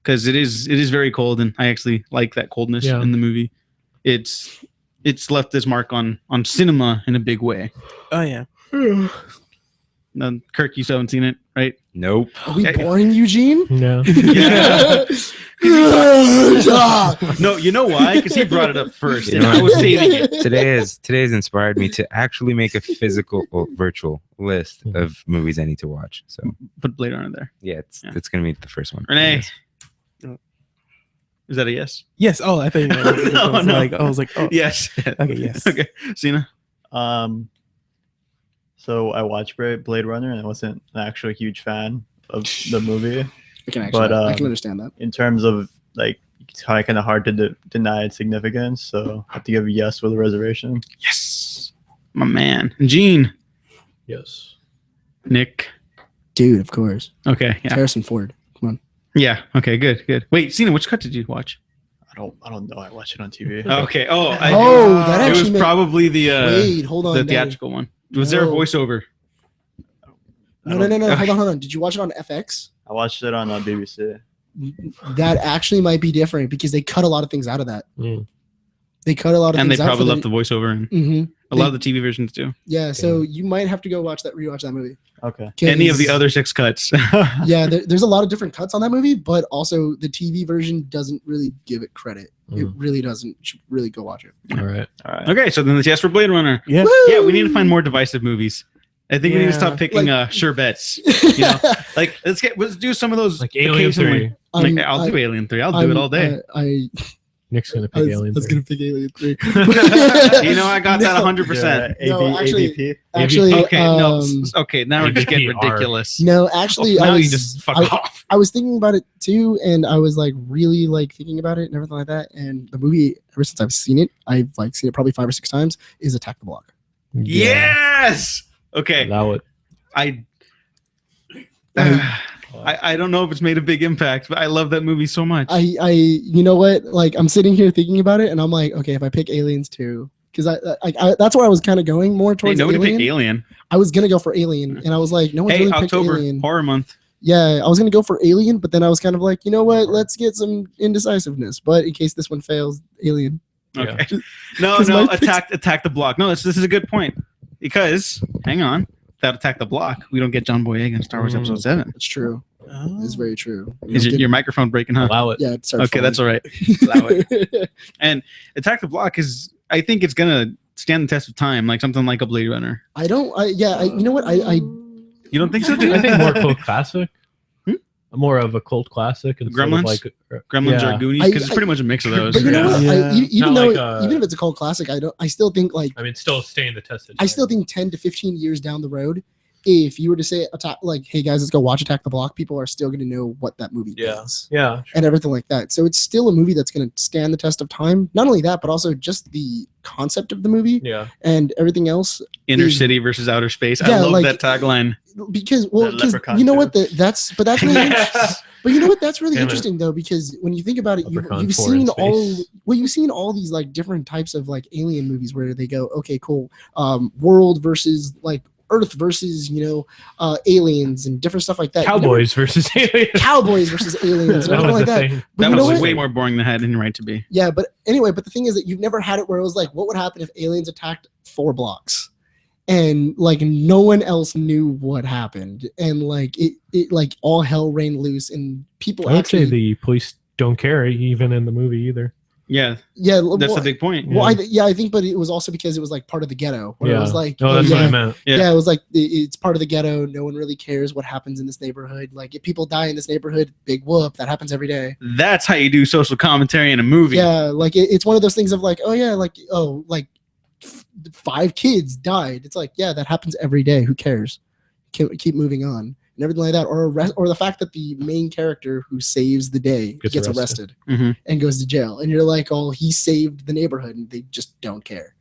because it is very cold, and I actually like that coldness in the movie. It's left its mark on cinema in a big way. Oh yeah. Kirk, you still haven't seen it, right? Nope. Are we boring, Eugene? No. No, you know why? Because he brought it up first, You and know I what? was saving it. Today has inspired me to actually make a physical or virtual list of movies I need to watch. So Put Blade Runner there. yeah, it's gonna be the first one. Renee, Yes. is that a yes? Yes. Oh, I think No, no. I was like, oh, Yes. okay, yes. Okay, Cena. So I watched Blade Runner, and I wasn't an actual huge fan of the movie. I can actually, I can understand that. In terms of like, it's kind of hard to deny its significance. So I have to give a yes with a reservation. Yes, my man. Gene. Yes. Nick. Dude, of course. Okay. Yeah. Harrison Ford. Come on. Yeah. Okay. Good. Wait, Cena, which cut did you watch? I don't know. I watched it on TV. Okay. That that it was actually probably the Wait, hold on. the Daddy. theatrical one. Was there a No. voiceover? No. Hold on. Did you watch it on FX? I watched it on BBC. That actually might be different because they cut a lot of things out of that. Mm. They cut a lot of And they things out. probably left the voiceover in. Mm-hmm. A lot of the TV versions do. Yeah, so you might have to go rewatch that movie. Okay. Any of the 'Cause- other 6 cuts. Yeah, there's a lot of different cuts on that movie, but also the TV version doesn't really give it credit. It really doesn't. You should really go watch it. All right. All right. Okay, so then it's yes for Blade Runner. Yeah. Yeah, we need to find more divisive movies. I think we need to Yeah. stop picking Like- sure bets. You know, like let's do some of those Like Alien occasionally. 3. Like, I'll do Alien 3. I'll do it all day. Nick's going to I pick was, Alien I was 3. gonna pick Alien 3. You know, I got that 100%. No, actually- AVP. Actually, Okay, no. um, Okay, now we're just getting AVPR. ridiculous. no, actually, now I was, you just fuck I, off. I was thinking about it too, and I was like really like thinking about it and everything like that. And the movie, ever since I've seen it, I've like seen it probably 5 or 6 times. Is Attack the Block. Yes. Okay. That would. I don't know if it's made a big impact, but I love that movie so much. You know what? Like I'm sitting here thinking about it, and I'm like, okay, if I pick Aliens 2, because I that's where I was kind of going more Hey, towards. nobody Alien. picked Alien. I was gonna go for Alien, and I was like, no one's Hey, really picked October Alien. horror month. Yeah, I was gonna go for Alien, but then I was kind of like, you know what? Let's get some indecisiveness. But in case this one fails, Alien. Okay. No, 'Cause no, my picks- attack the block. No, this is a good point. Because hang on, without Attack the Block, we don't get John Boyega in Star Wars Episode 7. It's true. Oh. It's very true. Is your microphone breaking, huh? Allow it. Yeah. It started Okay, that's all right. Allow it. And Attack the Block is, I think it's gonna stand the test of time, like something like a Blade Runner. I don't. You know what? I You don't think so, dude? I think more cult classic. More of a cult classic instead Gremlins? of like Gremlins yeah. or Goonies, because it's I- pretty much a mix of those. But you know what? Yeah. Even Not though like, even if it's a cult classic, I still think like I mean, still staying the test. Of I still think 10 to 15 years down the road, if you were to say attack, like, hey guys, let's go watch Attack the Block, people are still going to know what that movie Yeah. is Yeah. and everything like that. So it's still a movie that's going to stand the test of time. Not only that, but also just the concept of the movie Yeah. and everything else. Inner is- city versus outer space. I Yeah, love like- that tagline. Because The well, because Leprechaun you know too. what that's really Yes. but you know what that's really Damn it. interesting though, because when you think about it, Leprechaun you've 4 in seen all space. you've seen all these like different types of like alien movies where they go, okay, cool, world versus like Earth versus aliens and different stuff like that. You never- Cowboys versus aliens. cowboys versus aliens and That everything was like the that. thing. But That you know was what? way more boring than it had any right to be. Yeah, but anyway, but the thing is that you've never had it where it was like, what would happen if aliens attacked 4 blocks? And like no one else knew what happened, and like it like all hell rained loose, and people I would say actually, the police don't care even in the movie either. Yeah, yeah, that's well, the big point. well, I think, but it was also because it was like part of the ghetto, where it was like, oh, that's yeah, what I meant. Yeah. yeah, it was like it's part of the ghetto. No one really cares what happens in this neighborhood. Like if people die in this neighborhood, big whoop, that happens every day. That's how you do social commentary in a movie. Yeah, like it's one of those things of like, oh yeah, like 5 kids died. It's like, yeah, that happens every day. Who cares? Keep moving on and everything like that. Or the fact that the main character who saves the day gets arrested Mhm. and goes to jail, and you're like, oh, he saved the neighborhood, and they just don't care.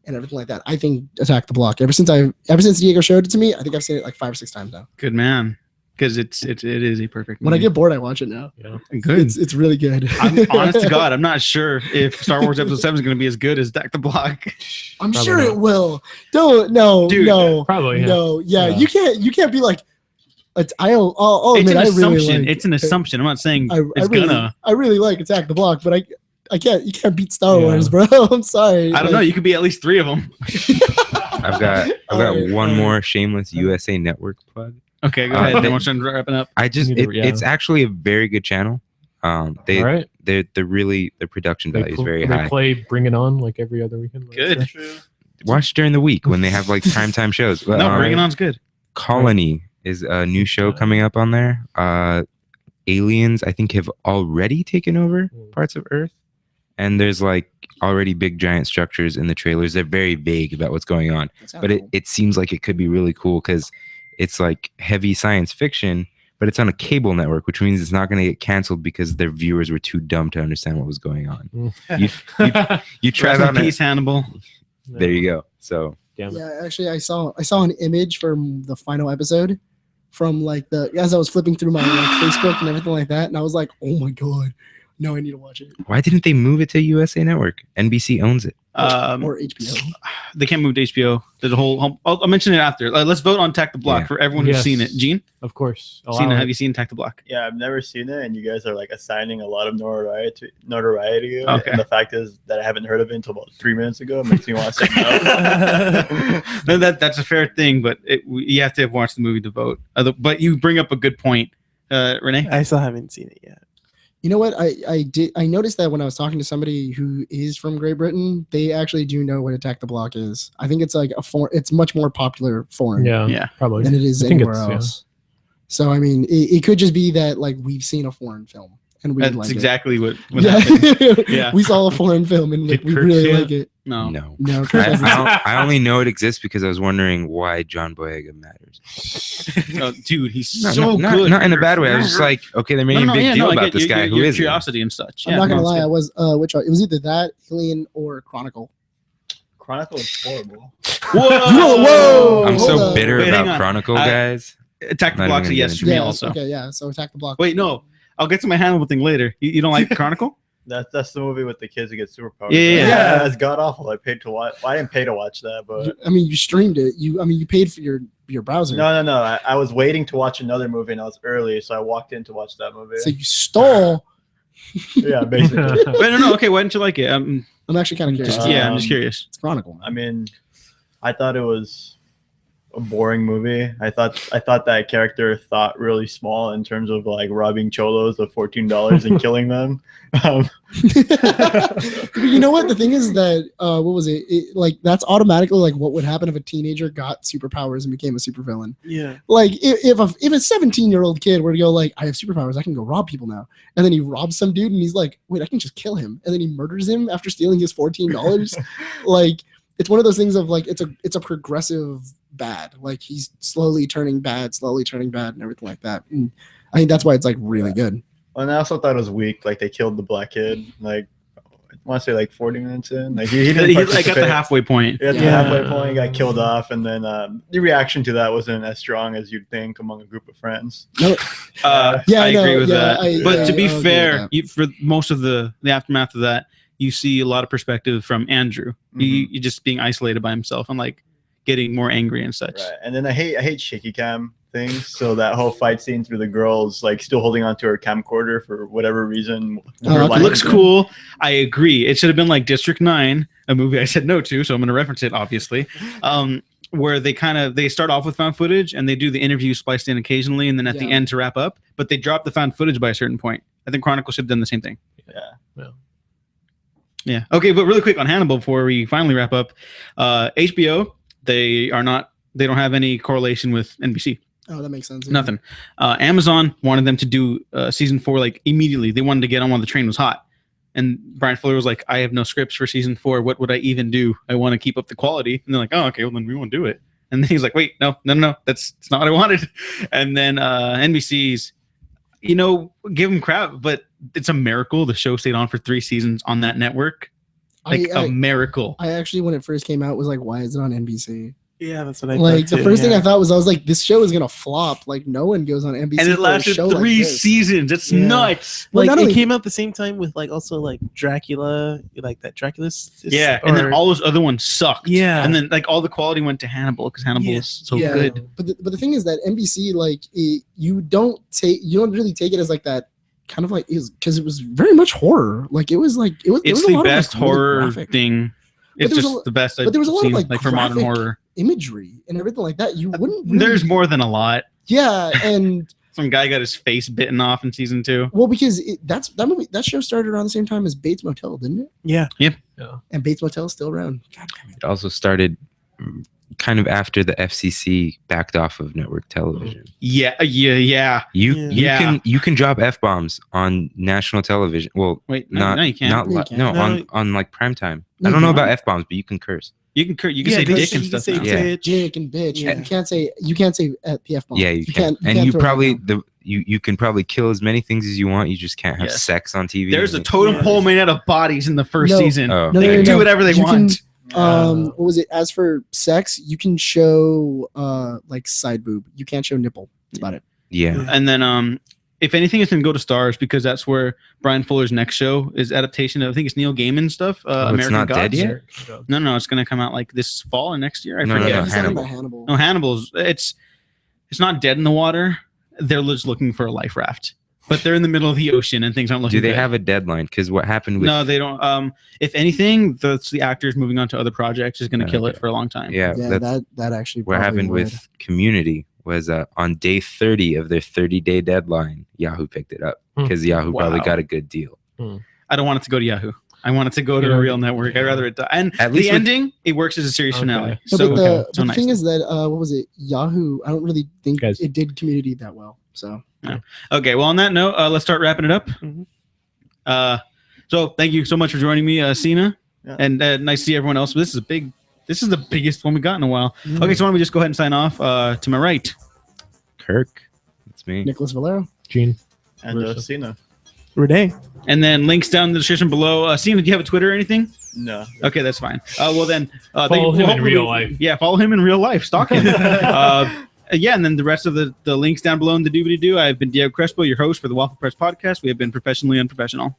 And everything like that. I think Attack the Block. Ever since Diego showed it to me, I think I've seen it like 5 or 6 times now. Good man. Because it is a perfect When I movie. get bored, I watch it now. Yeah. Good. It's really good. I'm honest to God, I'm not sure if Star Wars Episode 7 is going to be as good as Attack the Block. I'm Probably sure not. it will. Don't no Dude, no Probably. Yeah. no yeah. Yeah. You can't be like. I'll It's admit, an I really assumption. like. It's an assumption. I'm not saying I it's really, gonna. I really like Attack the Block, but I can't. You can't beat Star Yeah. Wars, bro. I'm sorry. I don't know. You could be at least 3 of them. I've got Alright, one alright. more shameless USA Network plug. Okay, go Uh, ahead. they- Then we'll start wrapping up. I just Neither- yeah. it's actually a very good channel. They All right. they're really the production value is very they high. play Bring It On like every other weekend. Like, Good. Watch during the week when they have like primetime shows. But, No, Bring It On's good. Colony is a new show coming up on there. Aliens, I think, have already taken over parts of Earth, and there's like already big giant structures in the trailers. They're very vague about what's going on, That sounds but cool. it seems like it could be really cool because it's like heavy science fiction, but it's on a cable network, which means it's not going to get canceled because their viewers were too dumb to understand what was going on. You try Rest that in on peace, Hannibal. There you go. So Damn it. Yeah, actually, I saw an image from the final episode, from like as I was flipping through my like Facebook and everything like that, and I was like, oh my god, no, I need to watch it. why didn't they move it to USA Network? NBC owns it. Or HBO. They can't move to HBO. There's a whole. I'll mention it after. Let's vote on Attack the Block Yeah. for everyone who's Yes. seen it. Gene, Of course. seen it? Have you seen Attack the Block? Yeah, I've never seen it, and you guys are like assigning a lot of notoriety to it. Okay. And the fact is that I haven't heard of it until about 3 minutes ago. It makes me want to say no. No, that's a fair thing, but you have to have watched the movie to vote. But you bring up a good point, Renee. I still haven't seen it yet. You know what? I noticed that when I was talking to somebody who is from Great Britain, they actually do know what Attack the Block is. I think it's like it's much more popular foreign Yeah. Yeah. Probably. than it is I think anywhere it's- yeah. else. So I mean, it could just be that like we've seen a foreign film and we That's like exactly what it. Yeah. happened. Yeah. We saw a foreign film and like, Did we Kirk really see it? like it. No. No. No, Kirk hasn't seen it. I only know it exists because I was wondering why John Boyega matters. Oh, dude, he's No, so not, good. not in a bad way. I was just like, okay, they're making a big deal about this guy. Who your is he? curiosity and such. I'm Yeah, not gonna no, lie, it's I was which one? It was either that, Alien, or Chronicle. Chronicle is horrible. good. Whoa! Whoa! I'm Hold so on. bitter Wait, hang about on. Chronicle, guys. Attack the Not Block's a even yes gonna for me Yeah, also. okay, yeah. So Attack the Block. Wait, no. I'll get to my Hannibal thing later. You don't like Chronicle? That's the movie with the kids who get superpowers. Yeah. That's god awful. I paid to watch. Well, I didn't pay to watch that, but I mean, you streamed it. You paid for your browser. no. I was waiting to watch another movie, and I was early, so I walked in to watch that movie. So you stole. Yeah, basically. Wait, no. Okay, why didn't you like it? I'm actually kind of curious. Just yeah, I'm just Um, curious. It's Chronicle. Man. I mean, I thought it was a boring movie. I thought that character thought really small in terms of like robbing cholos of $14 and killing them. You know what? The thing is that what was it? Like that's automatically like what would happen if a teenager got superpowers and became a supervillain. Yeah. Like if a 17-year-old kid were to go like, I have superpowers, I can go rob people now, and then he robs some dude and he's like, wait, I can just kill him, and then he murders him after stealing his $14. Like it's one of those things of like it's a progressive bad. Like he's slowly turning bad, and everything like that. And I think that's why it's like really good. And I also thought it was weak. Like they killed the black kid. Like I want to say like 40 minutes in. Like he didn't He like at participate. the halfway point. At the Yeah. halfway point, he got killed off, and then the reaction to that wasn't as strong as you'd think among a group of friends. No, Yeah, I I know, agree with yeah, that. But to be I'll agree with fair, that. for most of the aftermath of that, you see a lot of perspective from Andrew. You just being isolated by himself and like getting more angry and such. Right. And then I hate shaky cam things. So that whole fight scene through the girls like still holding onto her camcorder for whatever reason. Oh, her okay. It looks life- cool. I agree. It should have been like District 9, a movie I said no to, so I'm going to reference it obviously. Where they start off with found footage and they do the interview spliced in occasionally, and then at the Yeah. end to wrap up, but they drop the found footage by a certain point. I think Chronicle should have done the same thing. Yeah. Yeah. Okay, but really quick on Hannibal before we finally wrap up. HBO, they don't have any correlation with NBC. Oh, that makes sense. yeah. Nothing. Amazon wanted them to do season 4 like immediately. They wanted to get on while the train was hot. And Brian Fuller was like, I have no scripts for season 4. What would I even do? I want to keep up the quality. And they're like, oh, okay, well then we won't do it. And then he's like, wait, no, that's not what I wanted. And then NBC's, give them crap, but it's a miracle the show stayed on for 3 seasons on that network. Like a miracle. I actually, when it first came out, was like, why is it on NBC? Yeah, that's what I Like thought the too, first thing yeah. I thought was, I was like, this show is gonna flop. Like no one goes on NBC. And it for a lasted show 3 like this. seasons. It's Yeah. nuts. Well, Like not it only- came out the same time with like also like Dracula, like that Dracula's. Yeah. And then all those other ones sucked. Yeah. And then like all the quality went to Hannibal because Hannibal Yeah. is so Yeah. good. But the thing is that NBC, like, you don't really take it as like that kind of like, is because it was very much horror. Like it was like there It's was a the lot best of, like, really horror graphic thing. But It's there was just a- the best I've but there was a lot of, seen, like, for modern graphic- horror. imagery and everything like that. You wouldn't. Really, There's more than a lot. Yeah, and Some guy got his face bitten off in season 2. well, because that show started around the same time as Bates Motel, didn't it? Yeah. And Bates Motel is still around. God damn it. It also started kind of after the FCC backed off of network television. Yeah. You can drop F-bombs on national television. Well, Wait, not no, you can't. not You li- can't. no, No. on like prime time. You I don't know can. about F-bombs, but you can curse. You can Yeah, say you dick can and say- stuff. you now. can say Yeah. bitch. Dick and bitch. Yeah. You can't say the F bomb. Yeah, you can. can't And you throw that probably down. you can probably kill as many things as you want. You just can't have Yes. sex on TV. There's a And- totem Yeah. pole made out of bodies in the first No. season. Oh. No, They no, can no, do no. whatever they You can- want. What was it? As for sex, you can show like side boob. You can't show nipple. That's about it. yeah. And then if anything, it's gonna go to Stars because that's where Brian Fuller's next show is adaptation of, I think it's Neil Gaiman stuff. it's American not Gods. dead yet? No, it's gonna come out like this fall or next year. I No, forget. He's talking Hannibal. about Hannibal. No, Hannibal's it's not dead in the water. They're just looking for a life raft, but they're in the middle of the ocean and things aren't looking. Do they good. have a deadline? Because what happened with No, they don't. If anything, the actors moving on to other projects is going to kill it Okay. for a long time. yeah, Yeah, that's that actually. what probably happened would. with Community was on day 30 of their 30-day deadline, Yahoo picked it up because Yahoo probably Wow. got a good deal. I don't want it to go to Yahoo. I want it to go to a real network. I'd rather it die. And At the least with- ending, it works as a series Okay. finale. No, So, but the so nice. thing is that what was it? Yahoo. I don't really think Guys. it did Community that well. So Okay, well, on that note, let's start wrapping it up. Mhm. So thank you so much for joining me, Cena, Yeah. and nice to see everyone else. This is the biggest one we got in a while. Okay, so why don't we just go ahead and sign off? To my right, Kirk, that's me. Nicholas Valero. Gene. And Marissa. Cena. Renee. and then links down in the description below. Cena, do you have a Twitter or anything? No. Okay, that's fine. Well then, Follow him in real life. Yeah, follow him in real life. Stalk him. Yeah, and then the rest of the links down below in the doobly-doo. I've been Diego Crespo, your host for the Waffle Press podcast. We have been professionally unprofessional.